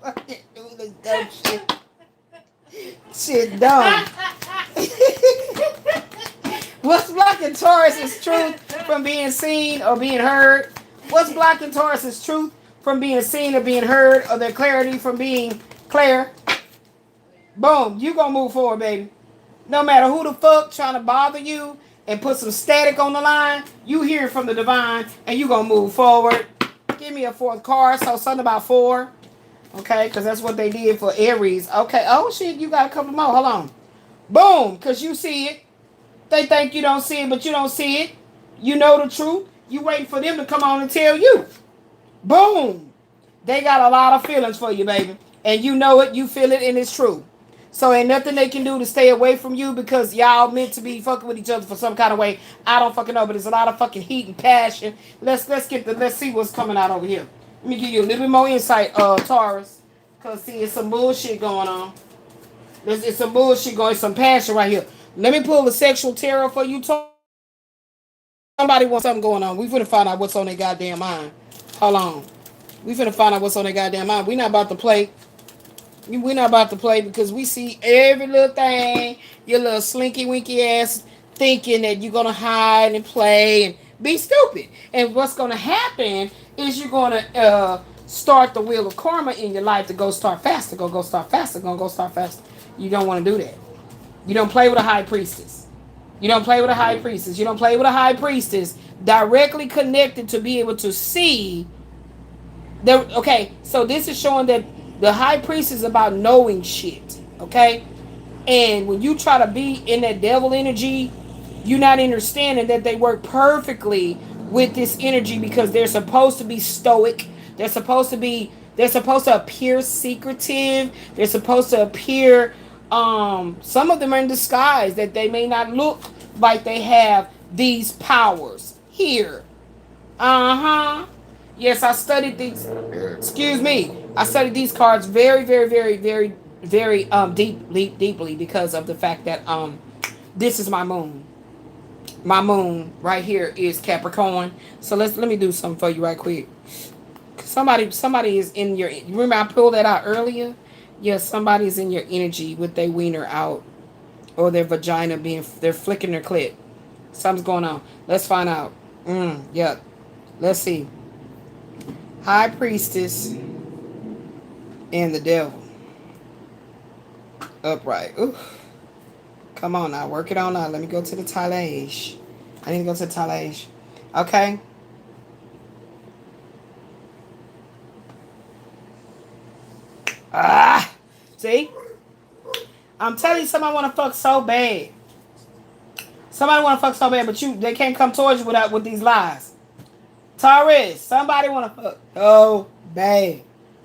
S1: Fucking doing this dumb shit. Shit dumb. What's blocking Taurus's truth from being seen or being heard? What's blocking Taurus's truth from being seen or being heard, or their clarity from being clear? Boom, you gonna move forward, baby. No matter who the fuck trying to bother you and put some static on the line, you hear from the divine and you gonna move forward. Give me a fourth card, so something about 4. Okay, because that's what they did for Aries. Okay, oh shit, you got a couple more. Hold on. Boom, because you see it. They think you don't see it, but you don't see it. You know the truth. You waiting for them to come on and tell you. Boom. They got a lot of feelings for you, baby. And you know it, you feel it, and it's true. So ain't nothing they can do to stay away from you because y'all meant to be fucking with each other for some kind of way. I don't fucking know, but there's a lot of fucking heat and passion. Let's see what's coming out over here. Let me give you a little bit more insight, Taurus. Cause see, it's some bullshit going on. It's some bullshit going, some passion right here. Let me pull the sexual tarot for you, Taurus. Somebody wants something going on. We finna find out what's on their goddamn mind. Hold on. We finna find out what's on their goddamn mind. We not about to play. We not about to play because we see every little thing. Your little slinky winky ass thinking that you're gonna hide and play and be stupid. And what's gonna happen is you're gonna start the wheel of karma in your life to go start faster. Go start faster. Go start faster. You don't want to do that. You don't play with a high priestess. You don't play with a high priestess. You don't play with a high priestess directly connected to be able to see the. Okay, so this is showing that the high priest is about knowing shit. Okay, and when you try to be in that devil energy, you're not understanding that they work perfectly with this energy because they're supposed to be stoic. They're supposed to be. They're supposed to appear secretive. They're supposed to appear. Some of them are in disguise that they may not look like they have these powers here. Uh-huh. Yes, I studied these. Excuse me. I studied these cards very, very, very, very, very deeply because of the fact that this is my moon. My moon right here is Capricorn. So let me do something for you right quick. Somebody is in your. Remember I pulled that out earlier. Yes, somebody's in your energy with their wiener out or their vagina they're flicking their clit. Something's going on. Let's find out. Yeah. Let's see. High priestess and the devil. Upright. Ooh. Come on now. Work it on now. Let me go to the talage. I need to go to the talage. Okay. Ah. See? I'm telling you, somebody want to fuck so bad. Somebody want to fuck so bad, but they can't come towards you with these lies. Taurus, somebody want to fuck so bad.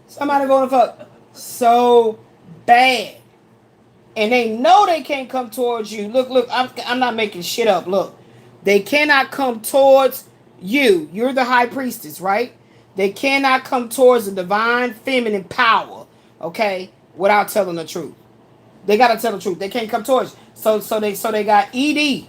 S1: Somebody want to fuck so bad. And they know they can't come towards you. Look, I'm not making shit up. Look, they cannot come towards you. You're the high priestess, right? They cannot come towards the divine feminine power, okay, without telling the truth. They gotta tell the truth. They can't come towards you. So they got ED.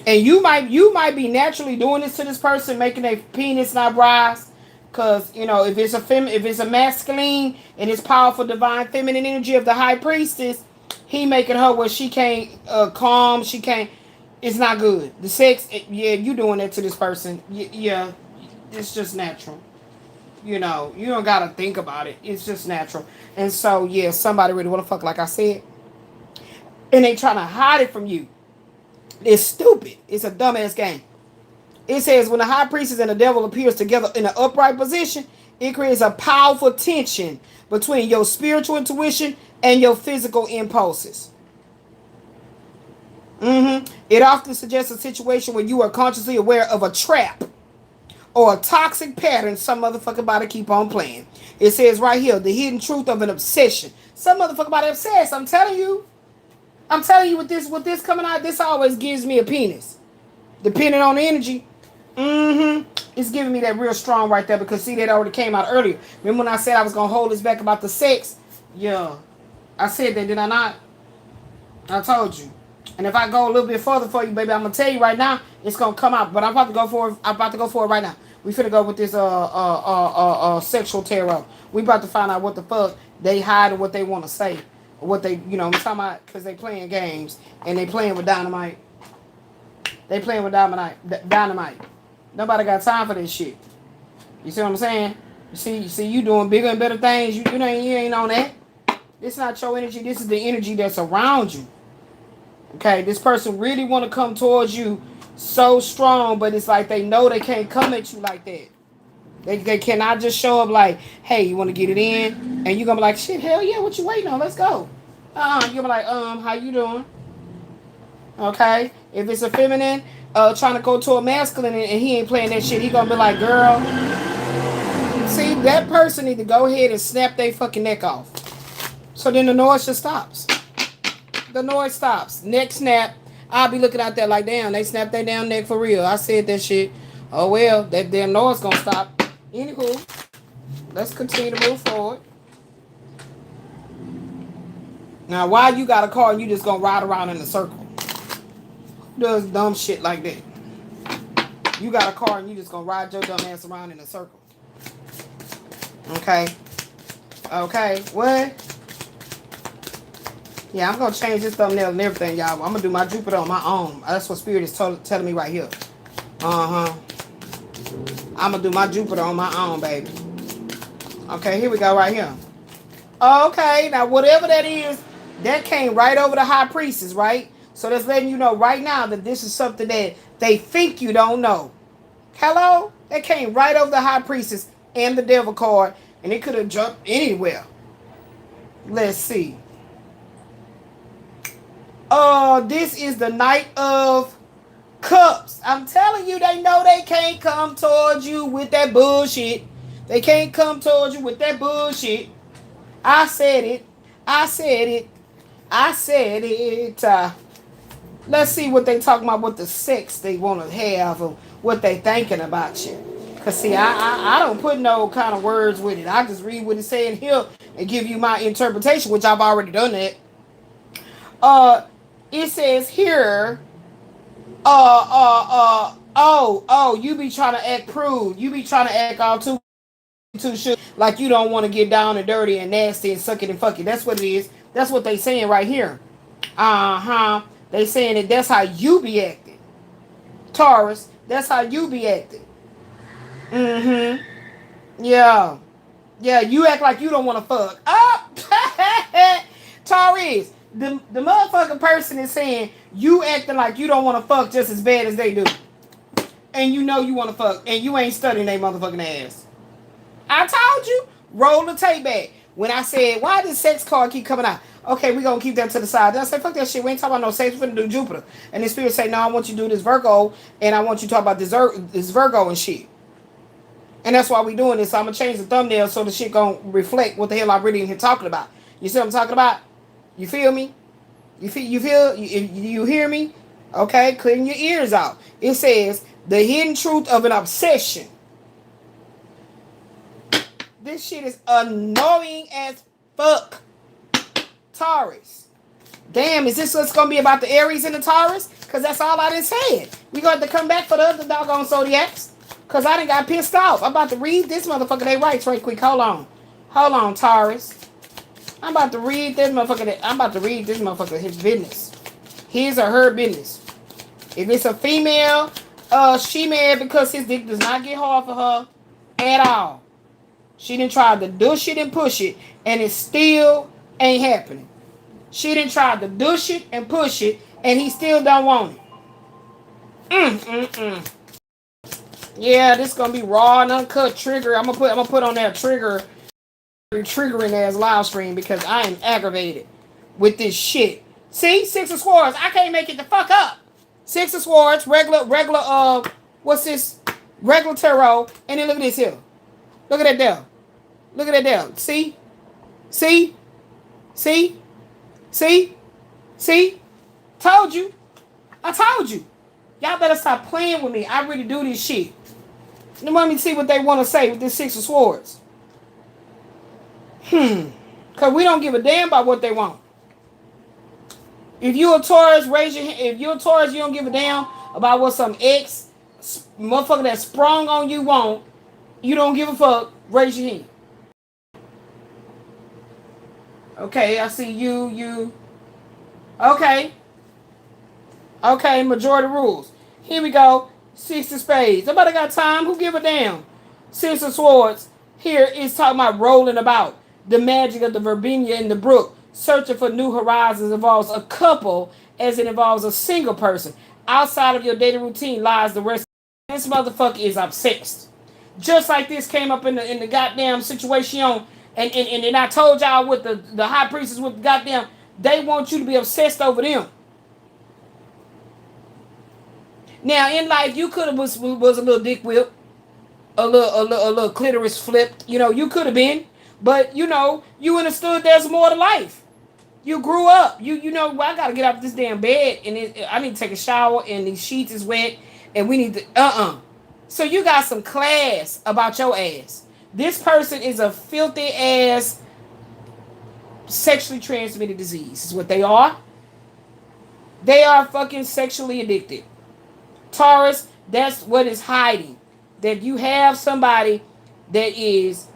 S1: And you might be naturally doing this to this person, making their penis not rise. Cause if it's a masculine and it's powerful divine feminine energy of the high priestess, he making her where she can't calm, she can't. It's not good. The sex, yeah, you doing that to this person, yeah, it's just natural. You don't gotta think about it. It's just natural. And so yeah, somebody really wanna fuck, like I said, and they trying to hide it from you. It's stupid. It's a dumbass game. It says when the high priestess and the devil appears together in an upright position, it creates a powerful tension between your spiritual intuition and your physical impulses. It often suggests a situation where you are consciously aware of a trap or a toxic pattern some motherfucking body keep on playing. It says right here, the hidden truth of an obsession. Some motherfucking body obsessed. I'm telling you with this coming out, this always gives me a penis. Depending on the energy. It's giving me that real strong right there because see, that already came out earlier. Remember when I said I was going to hold this back about the sex? Yeah. I said that, did I not? I told you. And if I go a little bit further for you, baby, I'm going to tell you right now, it's going to come out. But I'm about to go for it right now. We finna go with this sexual tarot. We about to find out what the fuck they hide and what they want to say. What they, I'm talking about, because they playing games and they playing with dynamite. They playing with dynamite. Nobody got time for this shit. You see what I'm saying? You see, you doing bigger and better things. You ain't on that. This is not your energy. This is the energy that's around you. Okay, this person really want to come towards you so strong, but it's like they know they can't come at you like that. They cannot just show up like, hey, you want to get it in? And you're going to be like, shit, hell yeah, what you waiting on? Let's go. You're going to be like, how you doing? Okay? If it's a feminine trying to go to a masculine and he ain't playing that shit, he going to be like, girl. See, that person need to go ahead and snap their fucking neck off. So then the noise just stops. The noise stops. Neck snap. I'll be looking out there like, damn, they snapped their damn neck for real. I said that shit. Oh, well, that damn noise going to stop. Anywho, let's continue to move forward. Now, why you got a car and you just gonna ride around in a circle? Who does dumb shit like that? You got a car and you just gonna ride your dumb ass around in a circle. Okay. What? Yeah, I'm gonna change this thumbnail and everything, y'all. I'm gonna do my Jupiter on my own. That's what Spirit is telling me right here. I'm going to do my Jupiter on my own, baby. Okay, here we go right here. Okay, now whatever that is, that came right over the high priestess, right? So that's letting you know right now that this is something that they think you don't know. Hello? That came right over the high priestess and the devil card, and it could have jumped anywhere. Let's see. This is the Knight of Cups. I'm telling you, they know they can't come towards you with that bullshit. They can't come towards you with that bullshit. I said it. Let's see what they talking about with the sex they want to have or what they thinking about you. Because, see, I don't put no kind of words with it. I just read what it's saying here and give you my interpretation, which I've already done that. It says here, you be trying to act prude. You be trying to act all too shit, like you don't want to get down and dirty and nasty and suck it and fuck it. That's what it is. That's what they saying right here. They saying that that's how you be acting. Taurus, that's how you be acting. Yeah, you act like you don't want to fuck. Taurus, the motherfucking person is saying you acting like you don't want to fuck just as bad as they do. And you know you want to fuck and you ain't studying they motherfucking ass. I told you, roll the tape back. When I said, why does sex card keep coming out? Okay, we're going to keep that to the side. Then I said, fuck that shit. We ain't talking about no sex. We're going to do Jupiter. And the spirit say, no, I want you to do this Virgo. And I want you to talk about this Virgo and shit. And that's why we doing this. So I'm going to change the thumbnail so the shit going to reflect what the hell I'm really in here talking about. You see what I'm talking about? You feel me? You hear me? Okay, clean your ears out. It says, the hidden truth of an obsession. This shit is annoying as fuck. Taurus. Damn, is this what's going to be about the Aries and the Taurus? Because that's all I done said. We going to have to come back for the other doggone zodiacs. Because I done got pissed off. I'm about to read this motherfucker. They writes right quick. Hold on, Taurus. I'm about to read this motherfucker. His business. His or her business. If it's a female, she mad because his dick does not get hard for her at all. She done tried to douche it and push it, and it still ain't happening. She done tried to douche it and push it, and he still don't want it. Yeah, this gonna be raw and uncut trigger. I'm gonna put on that trigger, triggering as live stream because I am aggravated with this shit. See, Six of Swords. I can't make it the fuck up. Six of Swords, regular. What's this? Regular tarot, and then look at this here. Look at that there. Look at that there. See? Told you. I told you. Y'all better stop playing with me. I really do this shit. Let me see what they want to say with this Six of Swords. Because we don't give a damn about what they want. If you're a Taurus, raise your hand. If you're a Taurus, you don't give a damn about what some ex motherfucker that sprung on you want. You don't give a fuck. Raise your hand. Okay, I see you. Okay, majority rules. Here we go. Six of Spades. Nobody got time. Who give a damn? Six of Swords. Here is talking about rolling about. The magic of the verbena in the brook. Searching for new horizons involves a couple as it involves a single person. Outside of your daily routine lies the rest. This motherfucker is obsessed. Just like this came up in the goddamn situation. And I told y'all with the high priestess with the goddamn, they want you to be obsessed over them. Now in life you could have was a little dick whip, a little clitoris flipped. You know, you could have been, but you know, you understood there's more to life. You grew up. You know, well, I gotta get out this damn bed and I need to take a shower and these sheets is wet and we need to So you got some class about your ass. This person is a filthy ass sexually transmitted disease is what they are. They are fucking sexually addicted. Taurus, that's what is hiding. That you have somebody that is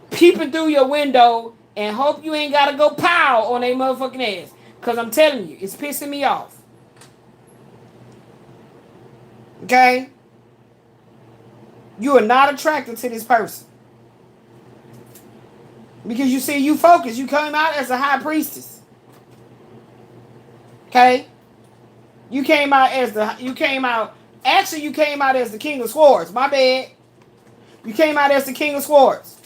S1: peeping through your window and hope you ain't gotta go pow on their motherfucking ass. Because I'm telling you, it's pissing me off. Okay? You are not attracted to this person. Because you see, you focus. You came out as a high priestess. Okay? You came out as the King of Swords. My bad. You came out as the King of Swords.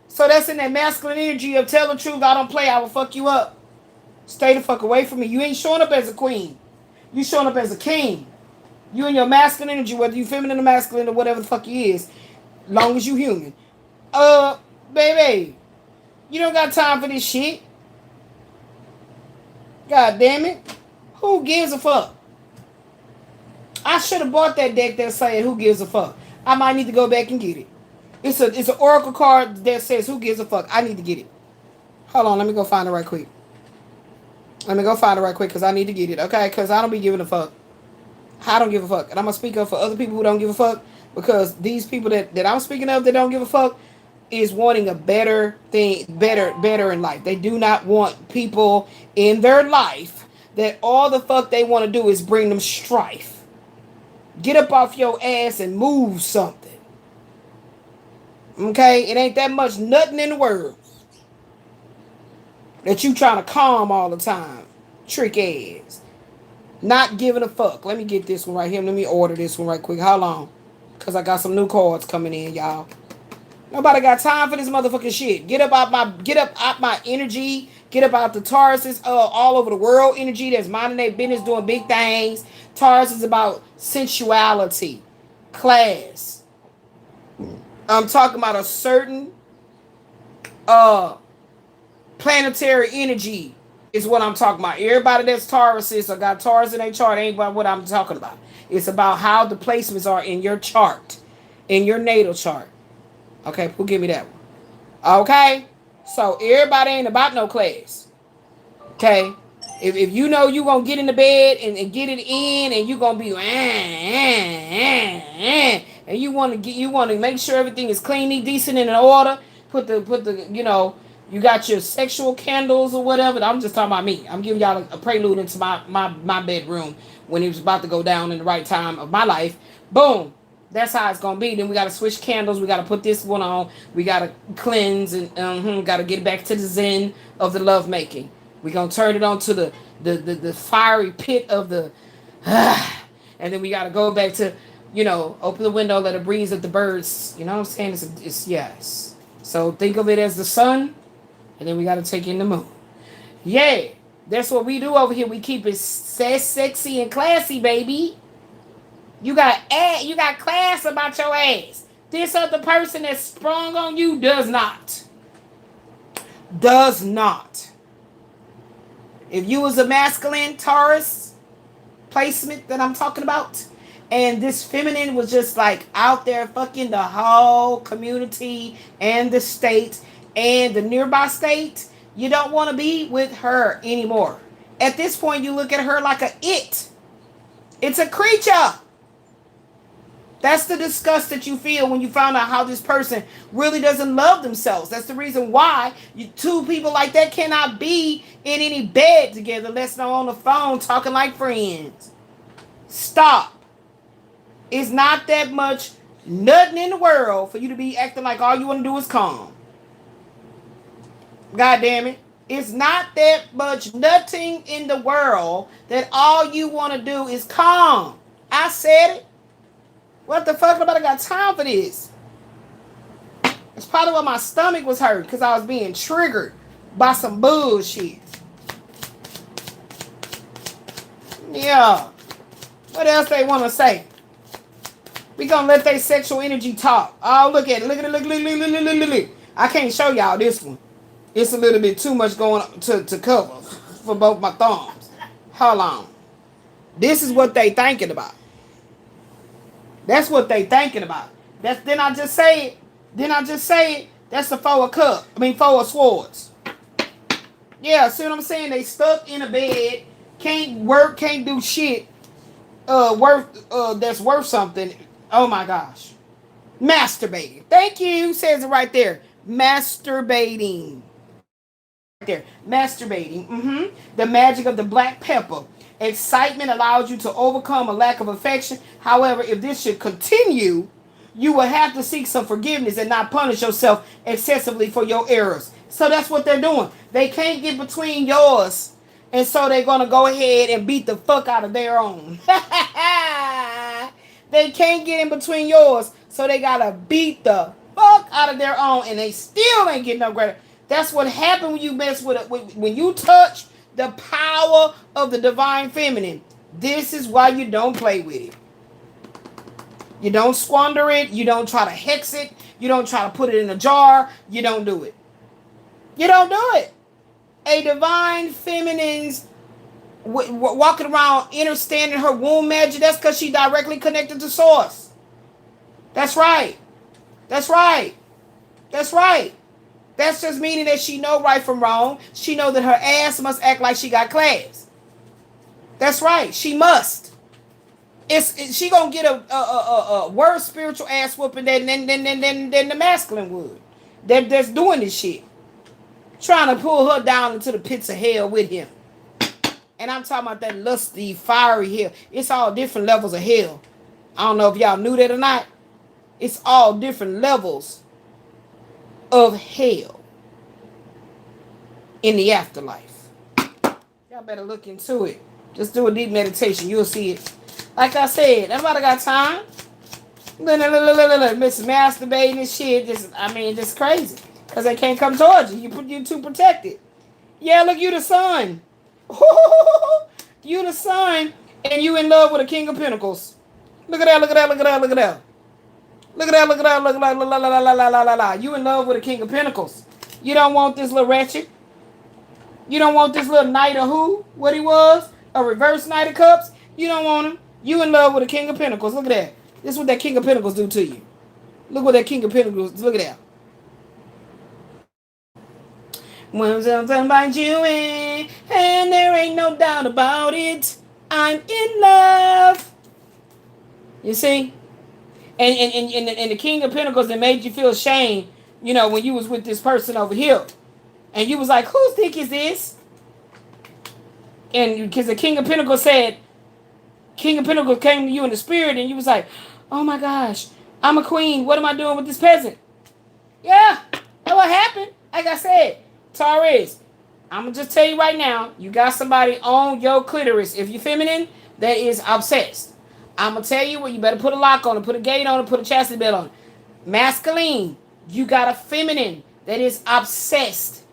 S1: So that's in that masculine energy of tell the truth, I don't play, I will fuck you up. Stay the fuck away from me. You ain't showing up as a queen. You showing up as a king. You and your masculine energy, whether you feminine or masculine or whatever the fuck you is, long as you human. Baby, you don't got time for this shit. God damn it. Who gives a fuck? I should have bought that deck that said who gives a fuck. I might need to go back and get it. It's an oracle card that says who gives a fuck. I need to get it. Hold on, let me go find it right quick. Because I need to get it, okay? Because I don't be giving a fuck. I don't give a fuck. And I'm going to speak up for other people who don't give a fuck. Because these people that I'm speaking of that don't give a fuck is wanting a better thing, better in life. They do not want people in their life that all the fuck they want to do is bring them strife. Get up off your ass and move something. Okay? It ain't that much nothing in the world that you trying to calm all the time. Trick ass. Not giving a fuck. Let me get this one right here. Let me order this one right quick. How long? Because I got some new cards coming in, y'all. Nobody got time for this motherfucking shit. Get up out my energy. Get up out the Tauruses all over the world energy that's minding their business, doing big things. Taurus is about sensuality, class. I'm talking about a certain uh planetary energy is what I'm talking about. Everybody that's Taurus is or got Taurus in their chart ain't about what I'm talking about. It's about how the placements are in your chart, in your natal chart. Okay, who give me that one? Okay, so everybody ain't about no class. Okay, if you know you gonna get in the bed and get it in, and you gonna be and you want to make sure everything is clean, decent, and in order. Put the you got your sexual candles or whatever. I'm just talking about me. I'm giving y'all a prelude into my bedroom when it was about to go down in the right time of my life. Boom. That's how it's gonna be. Then we gotta switch candles. We gotta put this one on. We gotta cleanse and gotta get back to the zen of the love making. We gonna turn it on to the fiery pit of the, and then we gotta go back to, open the window, let it breeze of the birds. You know what I'm saying? It's yes. So think of it as the sun, and then we gotta take in the moon. Yeah, that's what we do over here. We keep it sexy and classy, baby. You got class about your ass. This other person that sprung on you does not. Does not. If you was a masculine Taurus placement that I'm talking about, and this feminine was just like out there fucking the whole community and the state and the nearby state, you don't want to be with her anymore. At this point, you look at her like a it. It's a creature. That's the disgust that you feel when you found out how this person really doesn't love themselves. That's the reason why two people like that cannot be in any bed together unless they're on the phone talking like friends. Stop. It's not that much nothing in the world for you to be acting like all you want to do is calm. God damn it. It's not that much nothing in the world that all you want to do is calm. I said it. What the fuck? Nobody got time for this. It's probably why my stomach was hurt, because I was being triggered by some bullshit. Yeah. What else they want to say? We gonna let their sexual energy talk. Oh, look at it. Look at it. Look. I can't show y'all this one. It's a little bit too much going on to cover for both my thumbs. Hold on. This is what they thinking about. That's what they thinking about. Didn't I just say it? That's the Four of Swords. Yeah, see what I'm saying? They stuck in a bed, can't work, can't do shit. That's worth something. Oh my gosh. Masturbating. Thank you. Says it right there. Masturbating. There. Masturbating. The magic of the black pepper. Excitement allows you to overcome a lack of affection. However, if this should continue, you will have to seek some forgiveness and not punish yourself excessively for your errors. So that's what they're doing. They can't get between yours, and so they're going to go ahead and beat the fuck out of their own. They can't get in between yours, so they got to beat the fuck out of their own, and they still ain't getting no greater. That's what happened when you mess with it. When you touch the power of the divine feminine. This is why you don't play with it. You don't squander it. You don't try to hex it. You don't try to put it in a jar. You don't do it. You don't do it. A divine feminine's walking around understanding her womb magic. That's because she directly connected to source. That's right. That's right. That's right. That's just meaning that she know right from wrong. She know that her ass must act like she got class. That's right. She must. She gonna get a worse spiritual ass whooping than the masculine would. That's doing this shit. Trying to pull her down into the pits of hell with him. And I'm talking about that lusty, fiery hell. It's all different levels of hell. I don't know if y'all knew that or not. It's all different levels of hell in the afterlife. Y'all better look into it. Just do a deep meditation. You'll see it. Like I said, everybody got time. Mrs. Masturbating and shit. Just crazy. Because they can't come towards you. You're too protected. Yeah, look, you the sun. You the sun, and you in love with a king of pentacles. Look at that, look at that, look at that, look at that. Look at that, look at that, look at that, la la la la la la la la. You in love with a king of pentacles. You don't want this little wretched. You don't want this little knight of who? What he was? A reverse knight of cups? You don't want him. You in love with a king of pentacles. Look at that. This is what that king of pentacles do to you. Look what that king of pentacles, look at that. When something about you in, and there ain't no doubt about it. I'm in love. You see? And the king of pentacles that made you feel shame, when you was with this person over here. And you was like, whose dick is this? And because the king of pentacles said, king of pentacles came to you in the spirit, and you was like, oh my gosh, I'm a queen. What am I doing with this peasant? Yeah, that's what happened. Like I said, Taurus, I'm going to just tell you right now, you got somebody on your clitoris. If you're feminine, that is obsessed. I'm going to tell you what, you better put a lock on it, put a gate on it, put a chastity belt on it. Masculine, you got a feminine that is obsessed.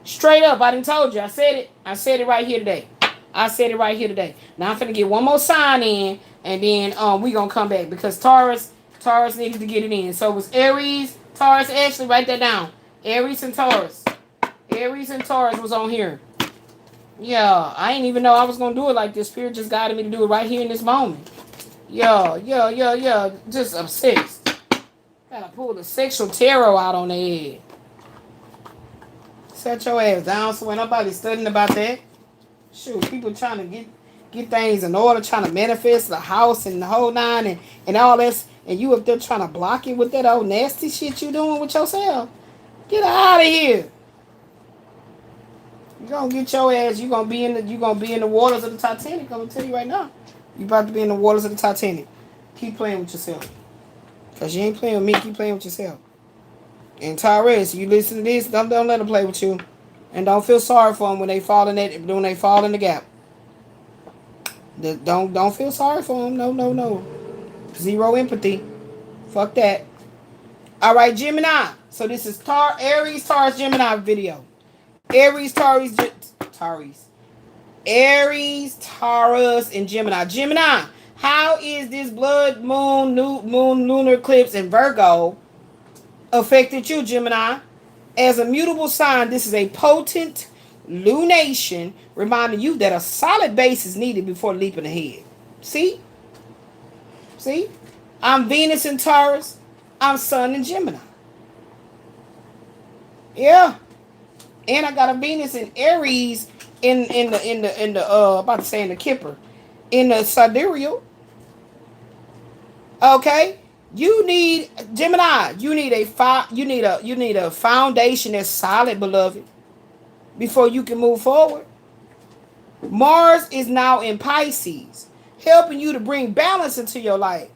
S1: Straight up, I done told you. I said it. I said it right here today. I said it right here today. Now I'm finna get one more sign in, and then we gonna come back because Taurus needed to get it in. So it was Aries, Taurus. Actually, write that down. Aries and Taurus. Aries and Taurus was on here. Yeah, I didn't even know I was gonna do it like this. Spirit just guided me to do it right here in this moment. Yeah. Just obsessed. Gotta pull the sexual tarot out on their head. Set your ass down so when nobody's studying about that. Shoot, people trying to get things in order, trying to manifest the house and the whole nine and all this, and you up there trying to block it with that old nasty shit you doing with yourself. Get out of here. You gonna get your ass. You gonna be in the waters of the Titanic. I'm gonna tell you right now. You about to be in the waters of the Titanic. Keep playing with yourself, cause you ain't playing with me. Keep playing with yourself. And Taurus, you listen to this. Don't let them play with you, and don't feel sorry for them when they fall in the gap. Don't feel sorry for them. No. Zero empathy. Fuck that. All right, Gemini. So this is Aries, Taurus, Gemini video. Aries, Taurus, and Gemini. Gemini, how is this blood moon, new moon, lunar eclipse, and Virgo affected you, Gemini? As a mutable sign, this is a potent lunation reminding you that a solid base is needed before leaping ahead. See? I'm Venus in Taurus. I'm Sun in Gemini. Yeah. And I got a Venus in Aries in the about to say in the Kipper. In the sidereal. Okay? You need Gemini, you need a foundation that's solid, beloved, before you can move forward. Mars is now in Pisces, helping you to bring balance into your life.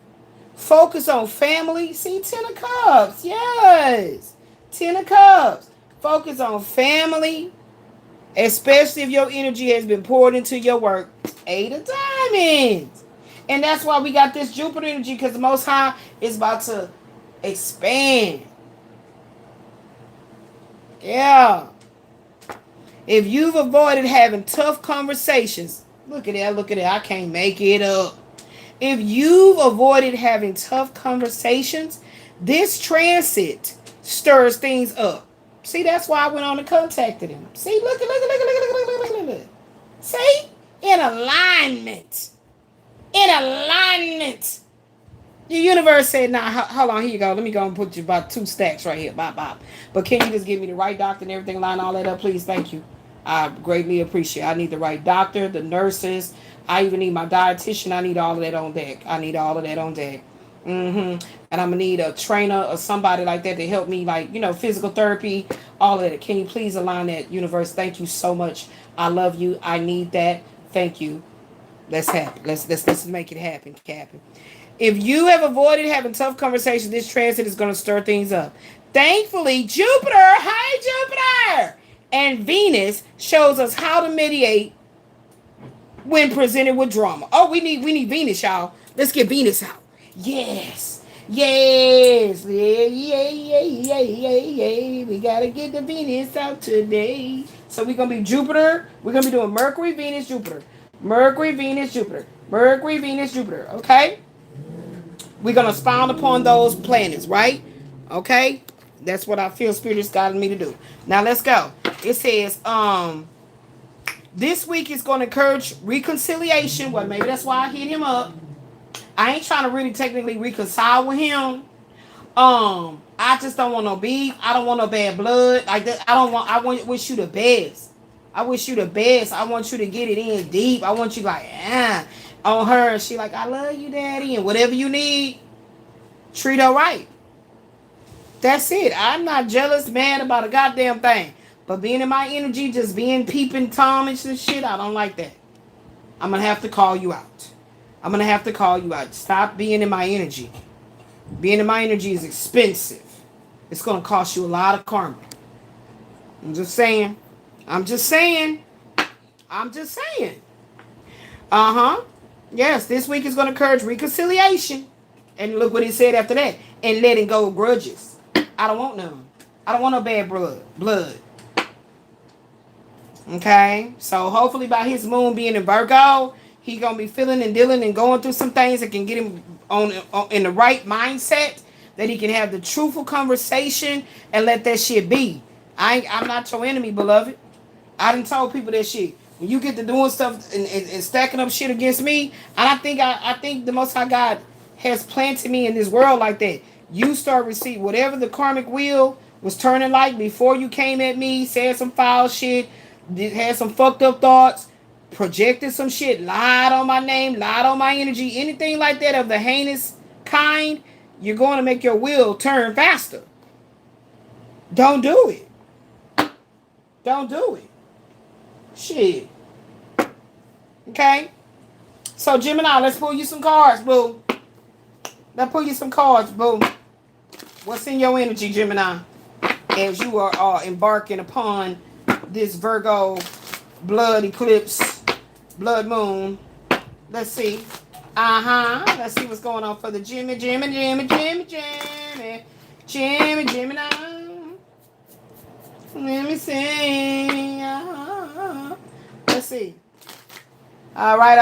S1: Focus on family. See, 10 of Cups. Yes. 10 of Cups. Focus on family, especially if your energy has been poured into your work. 8 of Diamonds. And that's why we got this Jupiter energy, because the Most High is about to expand. Yeah. If you've avoided having tough conversations, look at that, I can't make it up. If you've avoided having tough conversations, this transit stirs things up. See, that's why I went on and contacted him. See, look. See? In alignment. The universe said, nah, hold on, here you go. Let me go and put you about 2 stacks right here. Bop. But can you just give me the right doctor and everything, line all that up, please? Thank you. I greatly appreciate it. I need the right doctor, the nurses. I even need my dietitian. I need all of that on deck. And I'm going to need a trainer or somebody like that to help me, like, physical therapy, all of that. Can you please align that, universe? Thank you so much. I love you. I need that. Thank you. Let's happen. Let's make it happen. If you have avoided having tough conversations, this transit is going to stir things up. Thankfully, Jupiter, and Venus shows us how to mediate when presented with drama. Oh, we need Venus, y'all. Let's get Venus out. Yes. Yes. Yeah, yeah, yeah, yeah, yeah, yeah. We gotta get the Venus out today. So we're gonna be Jupiter. We're gonna be doing Mercury, Venus, Jupiter. Mercury, Venus, Jupiter. Mercury, Venus, Jupiter. Okay? We're gonna expound upon those planets, right? Okay? That's what I feel Spirit is guiding me to do. Now let's go. It says, this week is gonna encourage reconciliation. Well, maybe that's why I hit him up. I ain't trying to really technically reconcile with him. I just don't want no beef. I don't want no bad blood. Like that. Wish you the best. I wish you the best. I want you to get it in deep. I want you like, on her. She like, I love you, daddy. And whatever you need, treat her right. That's it. I'm not jealous, mad about a goddamn thing. But being in my energy, just being peeping Tom and shit, I don't like that. I'm going to have to call you out. I'm going to have to call you out. Stop being in my energy. Being in my energy is expensive. It's going to cost you a lot of karma. I'm just saying. I'm just saying. I'm just saying. Uh-huh. Yes, this week is going to encourage reconciliation. And look what he said after that. And letting go of grudges. I don't want none. I don't want no bad blood. Okay? So hopefully by his moon being in Virgo, he going to be feeling and dealing and going through some things that can get him on in the right mindset, that he can have the truthful conversation and let that shit be. I'm not your enemy, beloved. I done told people that shit. When you get to doing stuff and stacking up shit against me, and I think the Most High God has planted me in this world like that. You start receiving whatever the karmic wheel was turning like before you came at me, said some foul shit, had some fucked up thoughts, projected some shit, lied on my name, lied on my energy, anything like that of the heinous kind, you're going to make your wheel turn faster. Don't do it. Don't do it. Shit. Okay? So, Gemini, let's pull you some cards, boo. Let's pull you some cards, boo. What's in your energy, Gemini, as you are embarking upon this Virgo blood eclipse, blood moon? Let's see. Let's see what's going on for the Gemini. Let me see. Let's see. All right.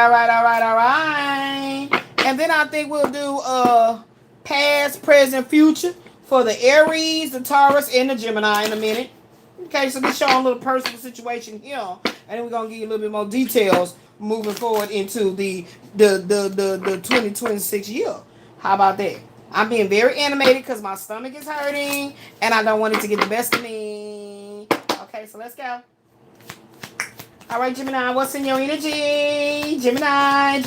S1: And then I think we'll do past, present, future for the Aries, the Taurus, and the Gemini in a minute. Okay, so this y'all a little personal situation here, and then we're gonna give you a little bit more details moving forward into the 2026 year. How about that? I'm being very animated because my stomach is hurting, and I don't want it to get the best of me. Okay, so let's go. All right, Gemini, what's in your energy? Gemini.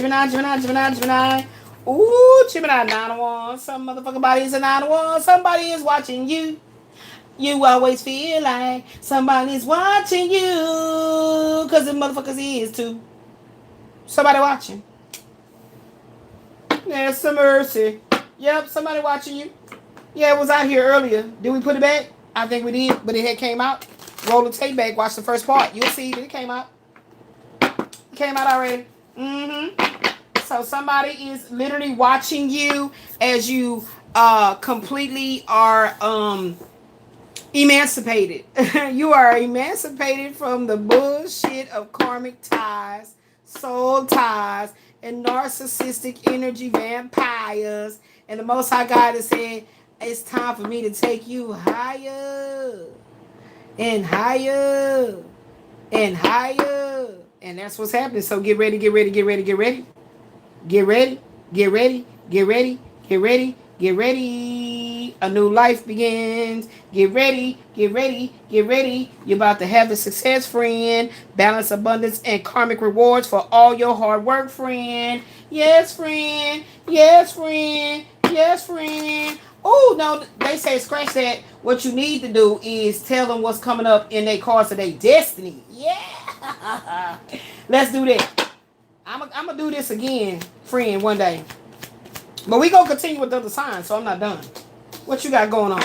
S1: Ooh, Gemini, 9 of Wands. Some motherfucking body is a 9 of Wands. Somebody is watching you. You always feel like somebody's watching you. Because the motherfuckers is too. Somebody watching. There's some mercy. Yep, somebody watching you. Yeah, it was out here earlier. Did we put it back? I think we did, but it had came out. Roll the tape back. Watch the first part. You'll see that it came out. It came out already. So somebody is literally watching you as you completely are emancipated. You are emancipated from the bullshit of karmic ties, soul ties, and narcissistic energy vampires. And the Most High God has said, it's time for me to take you higher and higher and higher. And that's what's happening. So get ready. Get ready. A new life begins. Get ready. You're about to have the success, friend. Balance, abundance, and karmic rewards for all your hard work, friend. Yes, friend. Oh, no, they say scratch that. What you need to do is tell them what's coming up in their cards of their destiny. Yeah. Let's do that. I'm going to do this again, friend, one day. But we going to continue with the other signs, so I'm not done. What you got going on? Ooh,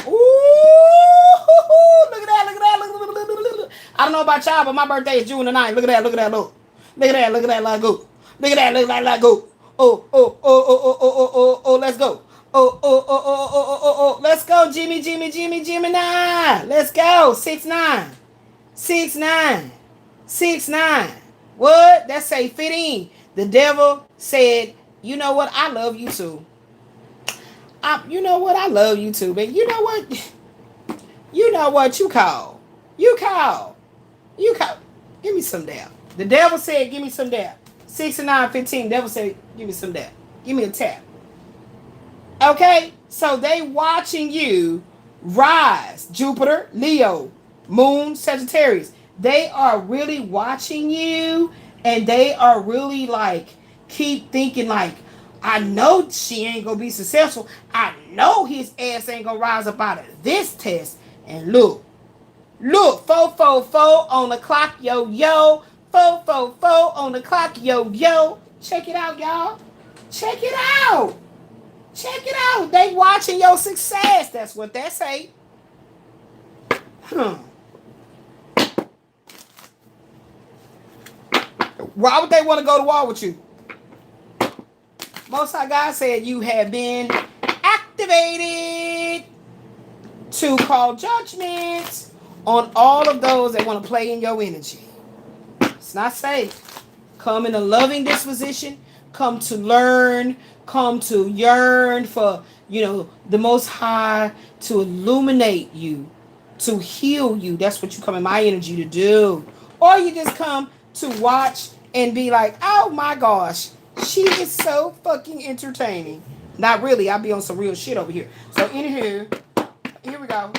S1: look at that. I don't know about y'all, but my birthday is June the 9th. Look at that, look. Look at that, like go. Oh, let's go. Let's go, Gemini. Let's go. 6 9. 6 9. 6 9. What? That say fit in. The devil said, you know what? I love you too. You know what? I love you too, but you know what? You know what? You call. You call. You call. Give me some dap. The devil said, give me some dap. 6 and 9, 15. Devil said, give me some dap. Give me a tap. Okay? So they watching you rise. Jupiter, Leo, Moon, Sagittarius. They are really watching you, and they are really like keep thinking like, I know she ain't gonna be successful. I know his ass ain't gonna rise up out of this test. And look, 444 on the clock, yo yo. 444 on the clock, yo yo. Check it out, y'all. Check it out. Check it out. They watching your success. That's what they say. Why would they want to go to war with you? Most High God said you have been activated to call judgment on all of those that want to play in your energy. It's not safe. Come in a loving disposition. Come to learn. Come to yearn for, the Most High to illuminate you, to heal you. That's what you come in my energy to do. Or you just come to watch and be like, oh my gosh, she is so fucking entertaining. Not really. I'll be on some real shit over here. So in here we go.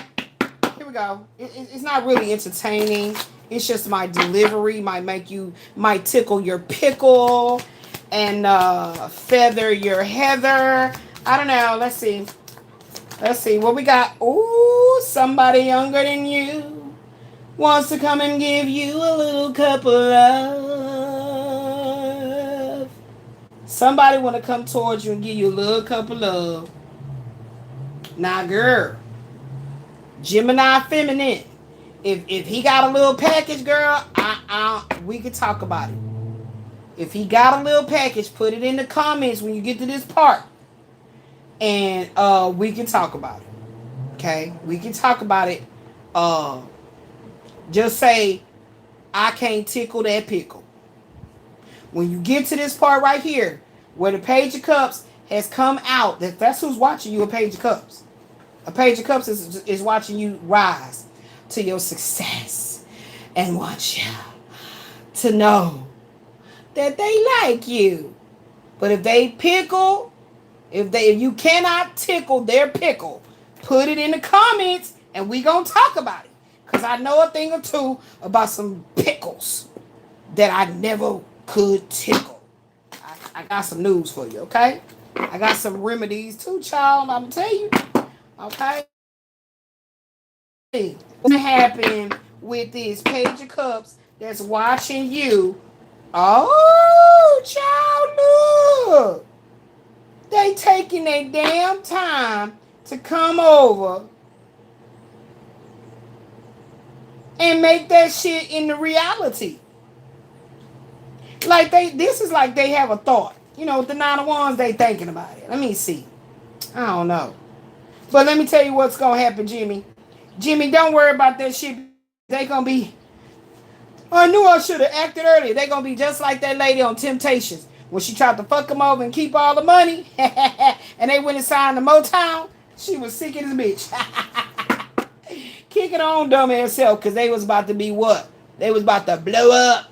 S1: Here we go. It's not really entertaining. It's just my delivery might tickle your pickle and feather your heather. I don't know. Let's see. What we got. Ooh, somebody younger than you wants to come and give you a little cup of love. Somebody want to come towards you and give you a little cup of love. Now, girl, Gemini feminine. If he got a little package, girl, we could talk about it. If he got a little package, put it in the comments when you get to this part. And we can talk about it. Okay? We can talk about it. Just say, I can't tickle that pickle. When you get to this part right here, where the Page of Cups has come out, that's who's watching you, a Page of Cups. A Page of Cups is watching you rise to your success and wants you to know that they like you. But if they pickle, if you cannot tickle their pickle, put it in the comments and we gonna talk about it. Because I know a thing or two about some pickles that I never could tickle. I got some news for you, okay? I got some remedies too, child. I'm gonna tell you. Okay? What's happening with this Page of Cups that's watching you? Oh, child, look. They taking their damn time to come over and make that shit into reality. Like this is like they have a thought. With the 9 of Wands, they thinking about it. Let me see. I don't know. But let me tell you what's going to happen, Jimmy. Jimmy, don't worry about that shit. They going to be... I knew I should have acted earlier. They going to be just like that lady on Temptations. When she tried to fuck them over and keep all the money. And they went and signed the Motown. She was sick as a bitch. Kicking on dumb ass self. Because they was about to be what? They was about to blow up.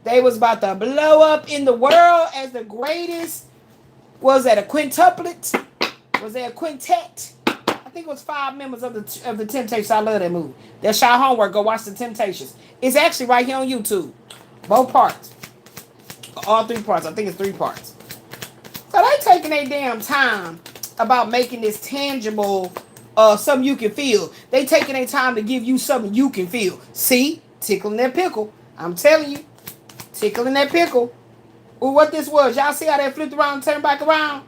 S1: They was about to blow up in the world as the greatest... Was that a quintuplet? Was there a quintet? I think it was 5 members of the Temptations. I love that movie. That's y'all homework. Go watch the Temptations. It's actually right here on YouTube. Both parts. All 3 parts. I think it's 3 parts. So they taking their damn time about making this tangible, something you can feel. They taking their time to give you something you can feel. See? Tickling that pickle. I'm telling you. Tickling that pickle. Ooh, what this was. Y'all see how they flipped around and turned back around?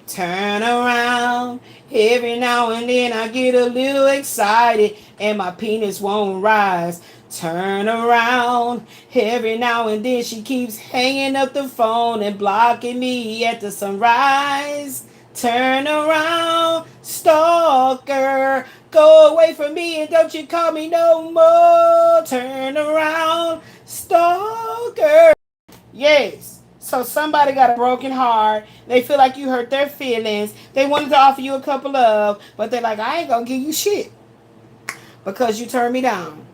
S1: Turn around. Every now and then I get a little excited and my penis won't rise. Turn around. Every now and then she keeps hanging up the phone and blocking me at the sunrise. Turn around, stalker. Go away from me and don't you call me no more. Turn around, stalker. Yes. So somebody got a broken heart. They feel like you hurt their feelings. They wanted to offer you a couple of, but they're like, I ain't gonna give you shit because you turned me down.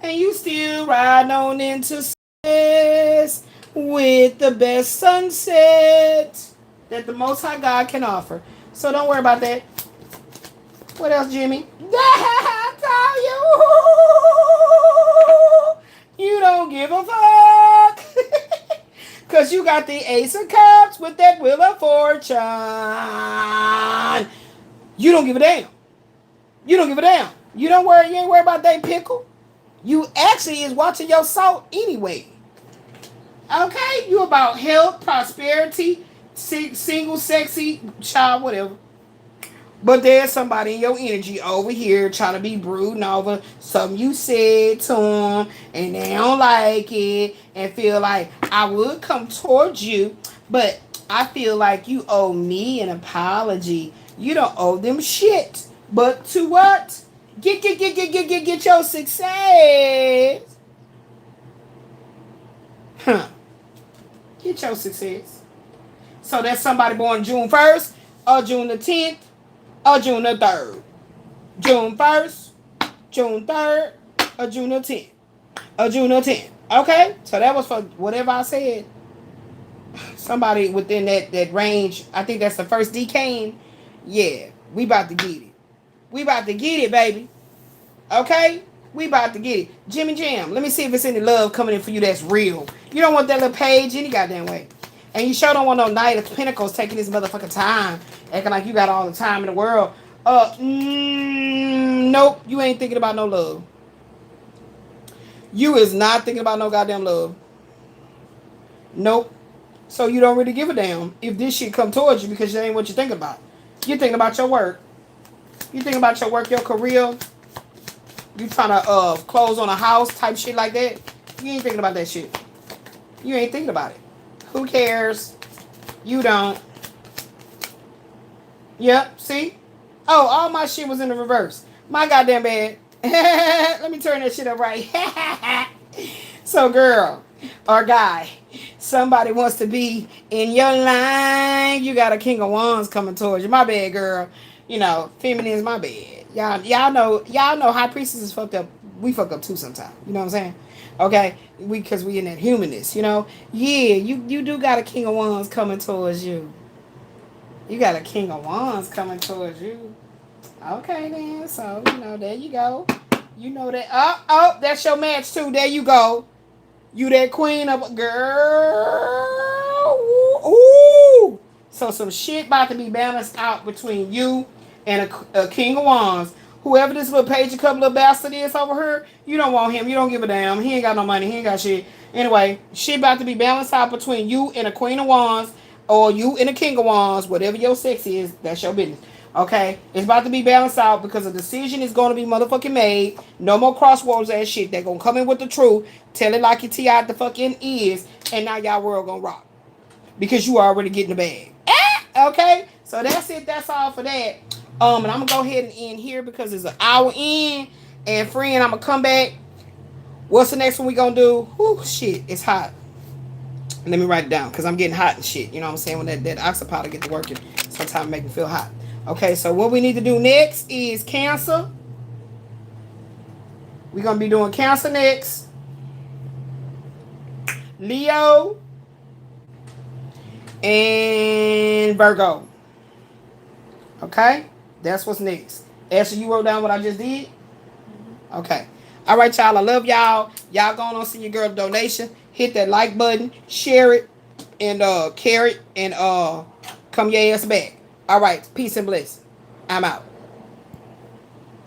S1: And you still riding on into success with the best sunset that the Most High God can offer. So don't worry about that. What else, Jimmy? I tell you, you don't give a fuck. Because you got the Ace of Cups with that Wheel of Fortune. You don't give a damn. You don't give a damn. You ain't worried about that pickle. You actually is watching your salt anyway. Okay? You about health, prosperity, single, sexy, child, whatever. But there's somebody in your energy over here trying to be brooding over something you said to them, and they don't like it and feel like I would come towards you, but I feel like you owe me an apology. You don't owe them shit. But to what? Get your success. Huh. Get your success. So that's somebody born June 1st or June the 10th. Or June the 3rd. June 1st, June 3rd, or June the 10th. Or June the 10th. Okay? So that was for whatever I said. Somebody within that range. I think that's the first decade. Yeah. We about to get it. We about to get it, baby. Okay? We about to get it. Jimmy Jam. Let me see if it's any love coming in for you that's real. You don't want that little page any goddamn way. And you sure don't want no Knight of Pentacles taking this motherfucking time. Acting like you got all the time in the world. Nope. You ain't thinking about no love. You is not thinking about no goddamn love. Nope. So you don't really give a damn if this shit come towards you because it ain't what you thinking about. You thinking about your work. You thinking about your work, your career. You trying to close on a house type shit like that. You ain't thinking about that shit. You ain't thinking about it. Who cares? You don't. Yep, see? Oh, all my shit was in the reverse. My goddamn bad. Let me turn that shit up right. So, girl or guy, somebody wants to be in your line. You got a King of Wands coming towards you. My bad, girl. You know, feminine is my bad. Y'all know High Priestess is fucked up. We fuck up too sometimes. You know what I'm saying? Okay, because we in that humanness, you know. Yeah, you do got a King of Wands coming towards you. You got a King of Wands coming towards you. Okay then, so you know there you go. You know that. Oh, that's your match too. There you go. You that queen of girl. Ooh. So some shit about to be balanced out between you and a King of Wands. Whoever this little page a couple of bastard is over here, you don't want him. You don't give a damn. He ain't got no money. He ain't got shit. Anyway, shit about to be balanced out between you and a Queen of Wands or you and a King of Wands. Whatever your sex is, that's your business. Okay? It's about to be balanced out because a decision is going to be motherfucking made. No more crosswords ass shit. They're going to come in with the truth. Tell it like it out the fucking is. And now y'all world going to rock. Because you already getting the bag. Okay? So that's it. That's all for that. And I'm going to go ahead and end here because it's an hour in. And friend, I'm going to come back. What's the next one we going to do? Whew, shit. It's hot. Let me write it down because I'm getting hot and shit. You know what I'm saying? When that oxypowder get to working, sometimes it make me feel hot. Okay, so what we need to do next is Cancer. We're going to be doing Cancer next. Leo. And Virgo. Okay? That's what's next. Ashley, you wrote down what I just did? Okay. All right, y'all. I love y'all. Y'all going on send your girl a donation. Hit that like button. Share it. And carry it. And come your ass back. All right. Peace and bliss. I'm out.